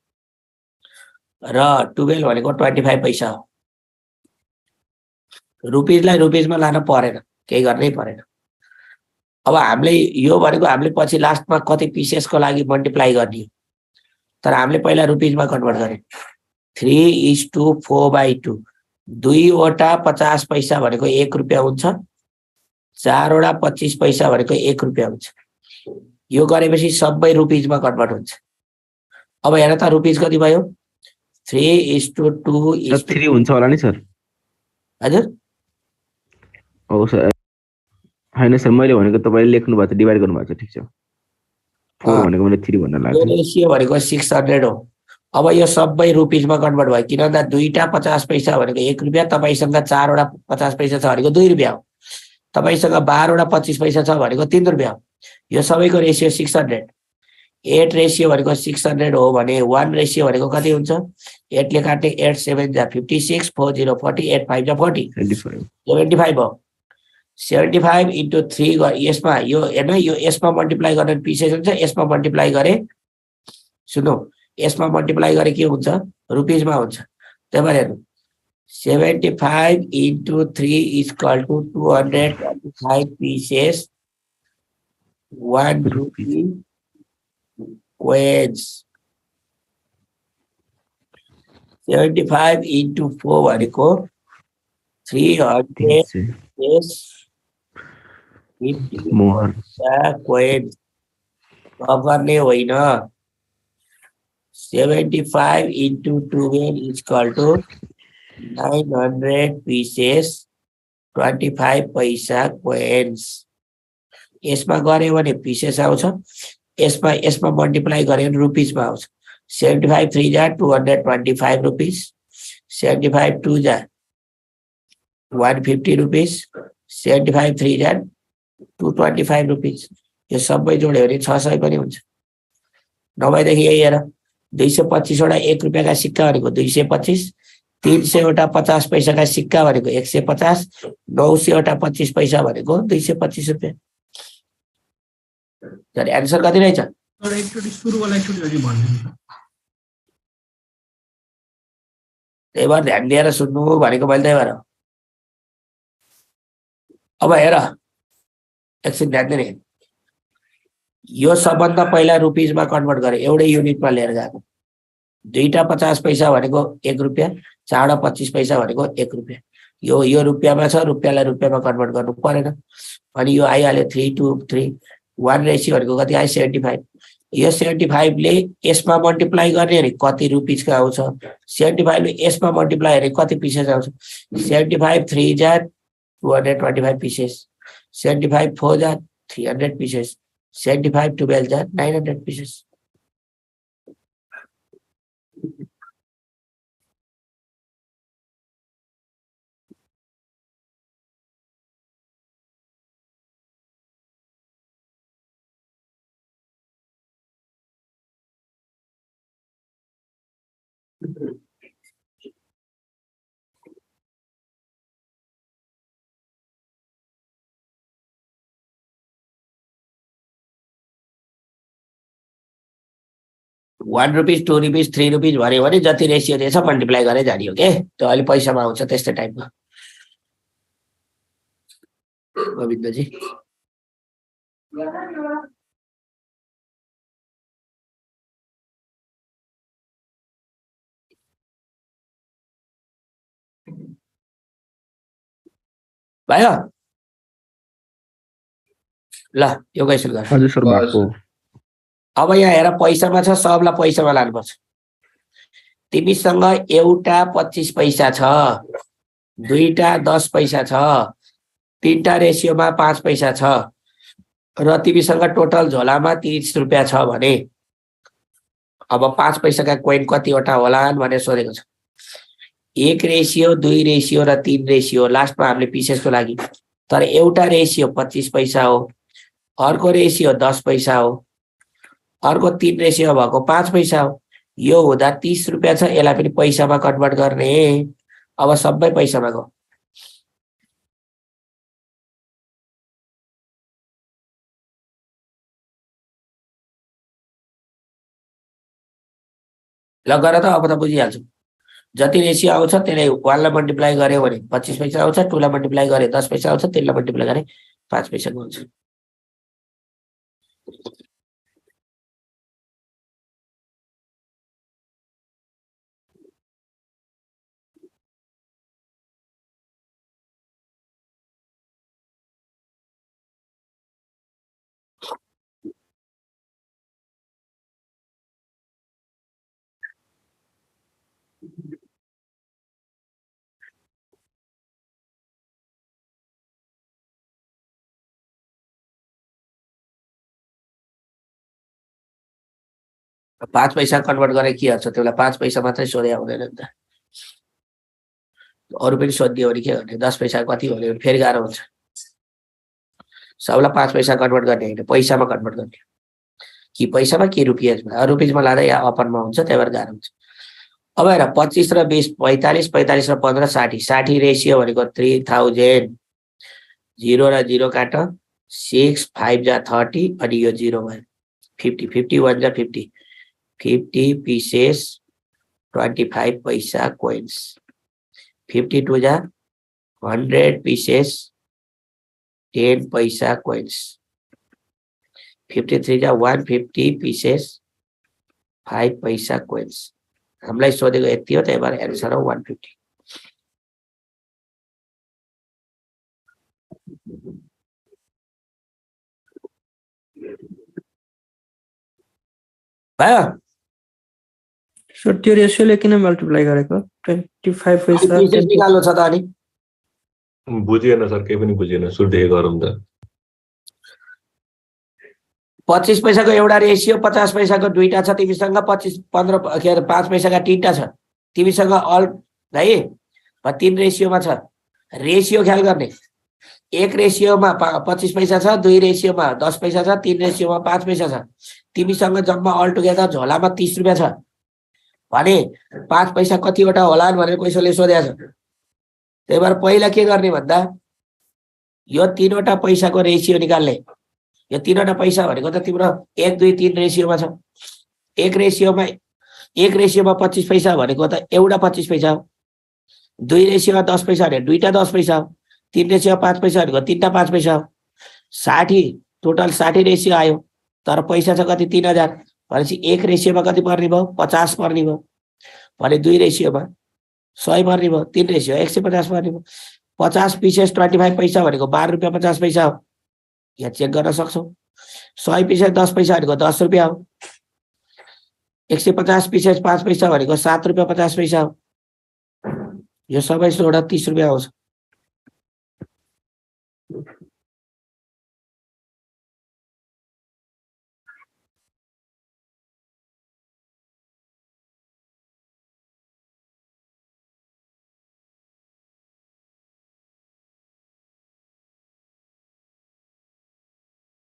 र 12 भनेको 25 पैसा हो। रुपिजलाई रुपिजमा लान परेन, केही गर्नै परेन। अब हामीले यो भनेको हामीले पछि लास्टमा कति पिसेसको लागि मल्टिप्लाई गर्ने, तर हामीले पहिला रुपिजमा कन्भर्ट गरे। 3:4/2 दुईवटा 50 पैसा भनेको 1 रुपियाँ हुन्छ, 4 वटा 25 पैसा भनेको 1 रुपियाँ हुन्छ। यो गरेपछि सबै रुपिजमा कन्भर्ट हुन्छ। अब हेर त रुपिज कति भयो? 3:2 3 हुन्छ होला नि सर। हजुर हो सर। हैन सर, मैले भनेको तपाईले लेख्नु भएको छ, डिभाइड गर्नु भएको छ। ठीक छ, 4 भनेको मैले 3 भन्न लाग्यो। यो रेशियो भनेको 600 हो। अब यो सबै रुपिजमा कन्भर्ट भयो, किन भन्दा दुईटा 50 पैसा भनेको 1 रुपियाँ, तपाईसँग 4 वटा 50 पैसा छ भनेको 2 रुपियाँ हो, तपाईसँग 12 वटा 25 पैसा छ भनेको 3 रुपियाँ हो। यो सबैको रेशियो 600। 8 रेशियो भनेको 600 हो भने 1 रेशियो भनेको कति हुन्छ? 8 ले काट्ने 8 7 जा 56, 4 0 40, 8 5 जा 40, 75 हो। 75 into 3 यसमा यो हेर्न, यो यसमा मल्टिप्लाई गरेर पिसेस हुन्छ, यसमा मल्टिप्लाई गरे सुन्नु यसमा मल्टिप्लाई गरे के हुन्छ रुपिजमा हुन्छ त्यही भएर हेर्नु 75 into 3 is equal to 225 pieces 1 rupee coins 75 into 4 भनेको 300 yes 50 more coins गर्ने होइन 75 into 12 is equal to 900 pieces 25 पैसा coins यसमा गरे भने pieces आउँछ यसमा मल्टिप्लाई गरे भने रुपिजमा आउँछ 75 3 जा 225 रुपीस 75 2 जा 150 रुपीस 75 3 जा 225 रुपीस यो सबै जोड्यो भने 600 पनि हुन्छ नभएदेखि यही हेर 225 वटा 1 रुपैयाँका सिक्का भनेको 225 300 वटा 50 पैसाका सिक्का भनेको 150 900 वटा 25 पैसा भनेको 225 रुपैयाँ तर आन्सर कति रहेछ त्यही भएर ध्यान दिएर सुन्नु भनेको मैले त्यही भएर अब हेर एकछिन ध्यान दिने यो सबभन्दा पहिला रुपिजमा कन्भर्ट गरे एउटै युनिटमा लिएर गएको दुईटा 50 पैसा भनेको 1 रुपैयाँ चारवटा 25 पैसा भनेको 1 रुपैयाँ यो रुपियाँमा छ रुपियाँलाई रुपियाँमा कन्भर्ट गर्नु परेन अनि यो आइहाल्यो 3 to 3 1 रेसियो भनेको कति आयो 75 यो 75 ले यसमा मल्टिप्लाई गर्ने भने कति रुपिजको आउँछ 75 ले यसमा मल्टिप्लाई गरे कति पिसेस आउँछ 75 3 जा 225 pieces 75 4 जा 300 pieces 75 12 जा 900 pieces ₹1 2 रुपिस 3 रुपिस भन्यो भने जति रेसियो दिएछ मल्टिप्लाई गरेर जाने हो के त्यो अलि पैसामा आउँछ त्यस्तै टाइपमा गोविन्दजी भयो ल यो क्वेशन गर हजुर सर भएको अब यहाँ हेर पैसामा छ सबलाई पैसामा लानुपर्छ तिमीसँग एउटा 25 पैसा छ दुईटा 10 पैसा छ तीनटा रेसियोमा 5 पैसा छ र तिमीसँग टोटल झोलामा 30 रुपैयाँ छ भने अब 5 पैसाका कोइन कतिवटा होलान् भनेर सोधेको छ 1 रेसियो 2 रेसियो र 3 रेसियो लास्टमा हामीले पिसेसको लागि तर एउटा रेसियो 25 पैसा हो अर्को रेसियो 10 पैसा हो अर्को 3 रेसियो भएको 5 पैसा हो यो हुँदा 30 रुपैयाँ छ यसलाई पनि पैसामा कन्भर्ट गर्ने अब सबै पैसामा गयो ल गर त अब त बुझिहाल्छु जति रेसियो आउँछ त्यसलाई 1 लाई मल्टिप्लाई गर्यो भने 25 पैसा आउँछ 2 लाई मल्टिप्लाई गरे 10 पैसा आउँछ 3 लाई मल्टिप्लाई गरे 5 पैसा आउँछ पाँच पैसा कन्भर्ट गरेर के गर्छ त्यसलाई 5 पैसा मात्रै सोधे हुँदैन नि त अरु पनि सोधिदियो भने के गर्ने 10 पैसा कति भन्यो भने फेरि गाह्रो हुन्छ सबलाई 5 पैसा कन्भर्ट गर्ने हैन पैसामा कन्भर्ट गर्ने कि पैसामा कि रुपियाँमा रुपियाँमा लाँदा या अपरमा हुन्छ त्यही भएर गाह्रो हुन्छ अब हेर 25 र 20 45 45 र 15 60 60 रेसियो भनेको 3000 0 र 0 काट 6 5 जा 30 अनि यो 0 भयो 50 51 जा 50 50 pieces 25 paisa coins. 52 ja 100 pieces 10 paisa coins. 53 ja 150 pieces 5 paisa coins. हामीलाई सोधेको यति हो, त्यही भएर एन्सर हो 150. भयो? सर त्यो रेसियोले किन मल्टिप्लाई गरेको 25 पैसा pieces निकाल्नु छ त अनि बुझिएन सर, केही पनि बुझिएन, सुरुदेखि गरौँ त। 25 पैसाको एउटा रेसियो, 50 पैसाको दुईटा छ तिमीसँग, 5 पैसाका तीनटा छ तिमीसँग अल है, 3 रेसियोमा छ। रेसियो ख्याल गर्ने, 1 रेसियोमा 25 पैसा छ, 2 रेसियोमा 10 पैसा छ, 3 रेसियोमा 5 पैसा छ। तिमीसँग जम्मा अल टुगेदर झोलामा 30 रुपियाँ छ भने 5 पैसा कतिवटा होला भनेर कसैले सोधेको छ। त्यही भएर पहिला के गर्ने भन्दा यो 3वटा पैसाको रेसियो निकाल्ने। यो 3वटा पैसा भनेको त तिम्रो 1 2 3 रेसियोमा छ। 1 रेसियोमा 25 पैसा भनेको त एउटा 25 पैसा हो। 2 रेसियोमा 10 पैसा भने दुईटा 10 पैसा हो। 3 रेसियोमा 5 पैसा भनेको तीनटा 5 पैसा हो। 60 टोटल 60 रेसियो आयो, तर पैसा छ कति 3000 भनेपछि 1 रेसियोमा कति पर्ने भयो 50 पर्ने भयो भने 2 रेसियोमा 100 पर्ने भयो, 3 रेसियो 150 पर्ने भयो। 50 पिसेस 25 पैसा भनेको 12 रुपियाँ 50 पैसा हो, यहाँ चेक गर्न सक्छौ। 100 पिसेस 10 पैसा भनेको 10 रुपियाँ हो। 150 पिसेस 5 पैसा भनेको 7 रुपियाँ 50 पैसा हो। यो सबै जोडा 30 रुपियाँ आउँछ।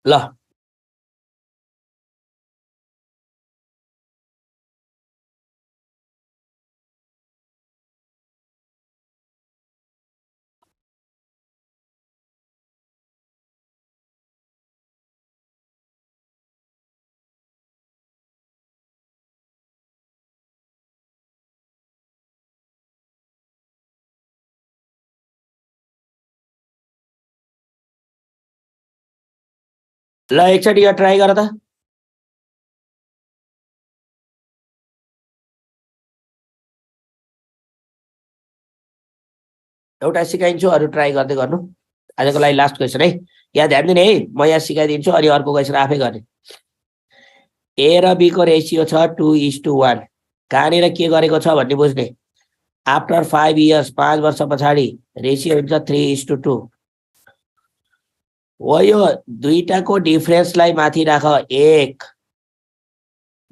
ल ल एकचोटि यो ट्राई गर त। एउटा सिकाइन्छु, अरु ट्राई गर्दै गर्नु। आजको लागि लास्ट क्वेसन है, यहाँ ध्यान दिने है, म यहाँ सिकाइदिन्छु अनि अर्को क्वेसन आफै गर्ने। ए र बी को रेसियो छ 2:1। कहाँनिर के गरेको छ भन्ने बुझ्ने। आफ्टर 5 इयर्स 5 वर्ष पछाडि रेसियो हुन्छ 3:2 हो। यो दुईटाको डिफरेन्सलाई माथि राख 1,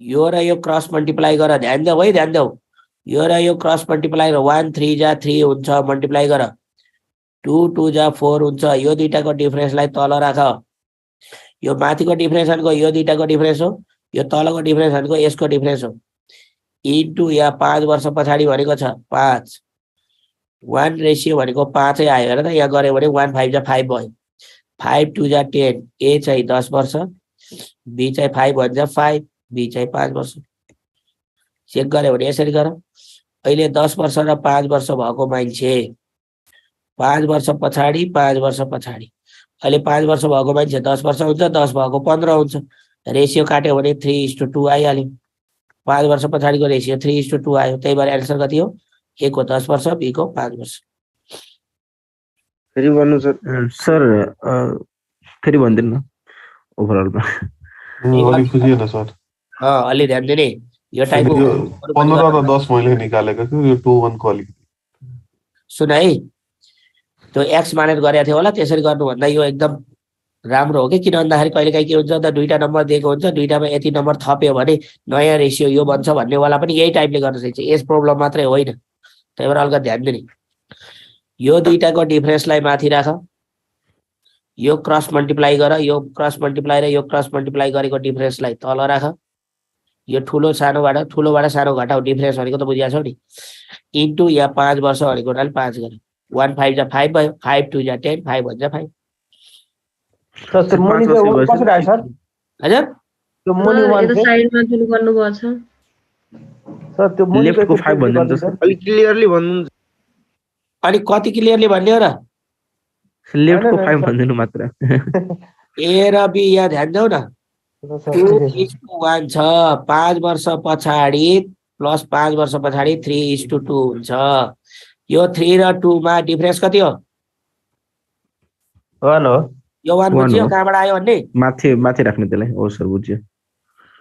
यो र यो क्रस मल्टिप्लाई गर। ध्यान देऊ है, ध्यान देऊ। यो र यो क्रस मल्टिप्लाई 1 3 जा 3 हुन्छ, मल्टिप्लाई गर। 2 2 जा 4 हुन्छ। यो दुईटाको डिफरेन्सलाई तल राख। यो माथिको डिफरेन्स भनेको यो दुईटाको डिफरेन्स हो, यो तलको डिफरेन्स भनेको यसको डिफरेन्स हो। इन्टु या 5 वर्ष पछाडि भनेको छ 5। 1 रेसियो भनेको 5 आयो हेर त, यहाँ गऱ्यो भने 1 5 जा 5 भयो। 5 2 जा 10। ए चाहिँ 10 वर्ष, बी चाहिँ 5 1 जा 5, बी चाहिँ 5 वर्ष। चेक गऱ्यो भने यसरी गर। अहिले 10 वर्ष र 5 वर्ष भएको मान्छे 5 वर्ष पछाडि 5 वर्ष पछाडि, अहिले 5 वर्ष भएको मान्छे 10 वर्ष हुन्छ, 10 भएको 15 हुन्छ। रेसियो काट्यो भने 3:2 आइहाल्यो। 5 वर्ष पछाडिको रेसियो 3:2 आयो। त्यही भएर एन्सर कति हो? ए को 10 वर्ष, बी को 5 वर्ष। फेरि भन्नु सर। सर फेरि भन्दिनु न ओभरअलमा। अलि बुझिएन सर। अलि ध्यान दिने। यो टाइपको 15 र 10 मैले निकालेको छु, यो 2 1 को अलिकति सुन है, त्यो एक्स मानेर गरेको थियो होला, त्यसरी गर्नुभन्दा यो एकदम राम्रो हो कि। किन भन्दाखेरि कहिलेकाहीँ के हुन्छ त, दुईटा नम्बर दिएको हुन्छ, दुईटामा यति नम्बर थप्यो भने नयाँ रेसियो यो बन्छ भन्नेवाला पनि यही टाइपले गर्न सक्छ। यस प्रब्लम मात्रै होइन, त्यही भएर अलिकति ध्यान दिने। यो दुईटाको डिफरेन्सलाई माथि राख, यो क्रस मल्टिप्लाई गर, यो क्रस मल्टिप्लाई र यो क्रस मल्टिप्लाई गरेको डिफरेन्सलाई तल राख। यो ठुलोबाट सानो घटाउ, डिफरेन्स भनेको त बुझिया छौ नि। इन्टु या 5 वर्ष भनेको हुनाले 5 गर। 1 5 जा 5 भयो, 5 2 जा 10, 5 1 जा 5। सर मनी चाहिँ कसरी आयो सर? हजुर त्यो मुनि सर 1 यता चाहिँ साइडमा जुन गर्नुभएको छ सर त्यो मुनि लेफ्टको 5 भन्दैन त सर अलिक क्लियरली भन्नु अनि कति क्लियरली भन्ने हो र लेफ्टको 5 भन्दिनु मात्र ए र बी यहाँ ध्यान जाऊ न 2:1 छ 5 वर्ष पछाडि प्लस 5 वर्ष पछाडि 3:2 हुन्छ यो 3 र 2 मा डिफरेन्स कति हो 1 हो यो 1 बुझ्यो कहाँबाट आयो भन्ने माथि राख्ने त्यसलाई ओ सर बुझ्यो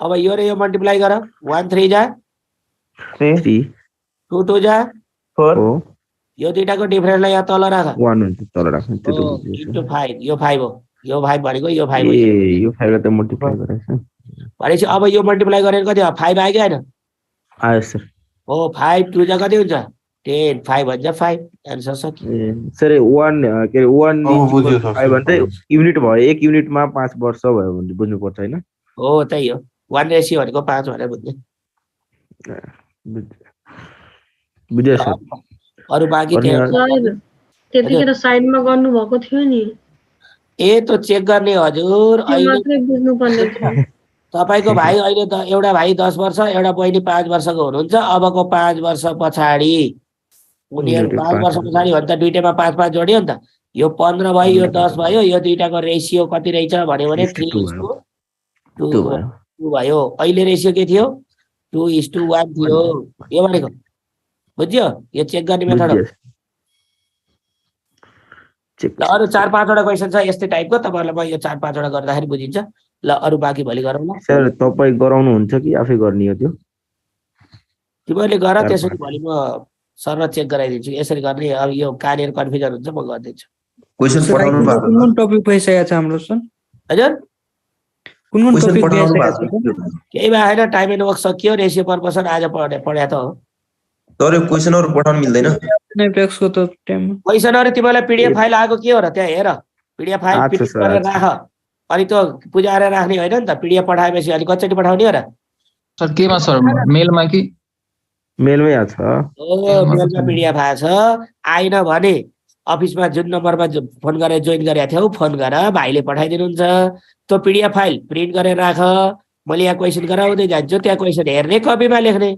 अब यो र यो मल्टिप्लाई गर 1 3 जा 3 2 2 जा 4 यो दुईटाको डिफरेन्सलाई यहाँ तल राख 1 हुन्छ तल राख्ने त्यो त बुझ्यो इन्टु 5 यो 5 हो यो 5 भनेको यो 5 हो ए यो 5 लाई त मल्टिप्लाई गरेछ भनेपछि अब यो मल्टिप्लाई गरेर कति हो 5 आयो कि हैन आयो सर हो 5 2 जा कति हुन्छ 10 5 भन्छ 5 आन्सर सक्यो सर 1 के 1 5 भन्दै युनिट भयो एक युनिटमा 5 वर्ष भयो भने बुझ्नु पर्छ हैन हो त्यही हो 1 रेशियो भनेको 5 भनेर बुझ्ने बुझ्यो सर अरु बाँकी थियो त्यतिखेर साइडमा गर्नु भएको थियो नि ए त चेक गर्ने हजुर त्यो मात्रै बुझ्नु पर्ने थियो तपाईको भाइ अहिले त एउटा भाइ 10 वर्ष एउटा बहिनी 5 वर्षको हुनुहुन्छ अबको 5 वर्ष पछाडि उनीहरु 5 वर्ष पछाडि भन्दा दुईटैमा 5 5 जोड्यो नि त यो 15 भयो यो 10 भयो यो दुईटाको रेशियो कति रहेछ भन्यो भने 3:2 भयो अहिले रेशियो के थियो 2:1 थियो यो भनेको बुझ्यो यो चेक गर्ने मेथड हो ल अरु 4-5 वटा क्वेशन छ यस्तै टाइपको तपाईहरुलाई म यो 4-5 वटा गर्दाखेरि बुझिन्छ ल अरु बाँकी भोलि गरौँ न सर तपाई गराउनु हुन्छ कि आफै गर्ने हो त्यो तिमीले गर त्यसरी भोलि म सरलाई चेक गराइदिन्छु यसरी गर्ने अब यो कहाँनिर कन्फ्युजन हुन्छ म गरिदिन्छु क्वेशन पढाउनु भएको कुन टपिक भइसकेको छ हाम्रो सर हजुर कुन टपिक भइसकेको छ केही भएन टाइम एन्ड वर्क सकियो रेशियो पर्पसन आज पढ्या त हो तर क्वेशनहरु पठाउन मिल्दैन नेपेक्सको त टाइम क्वेशनहरु तिमीलाई पीडीएफ फाइल आएको के हो र त्यहाँ हेर पीडीएफ फाइल पिडिएफ गरेर राख अनि त्यो पुजाएर राख्ने हैन नि त पीडीएफ पठाएपछि अलि कच्चोटी पठाउने हो र सर केमा सर मेलमा कि मेलमै आछ ओ मेलमा पीडीएफ आछ आइन भने अफिसमा जुन नम्बरमा फोन गरेर जोइन गरेका थियौ फोन गर भाइले पठाइदिनुहुन्छ त्यो पीडीएफ फाइल प्रिन्ट गरेर राख मैले यहाँ क्वेशन गराउँदै जान्छु त्यहाँ क्वेशन हेर्ने कपीमा लेख्ने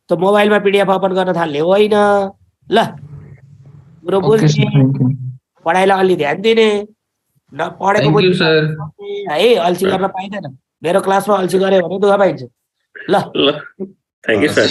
त मोबाइलमा पीडीएफ ओपन गर्न थाल्ने होइन ल पुरो बुझ्ने पढाइलाई अलि ध्यान दिने न पढेको बुझ्ने है अल्छी गर्न पाइदैन मेरो क्लासमा अल्छी गरे भने दुःख पाइन्छ ल थ्यांक यू सर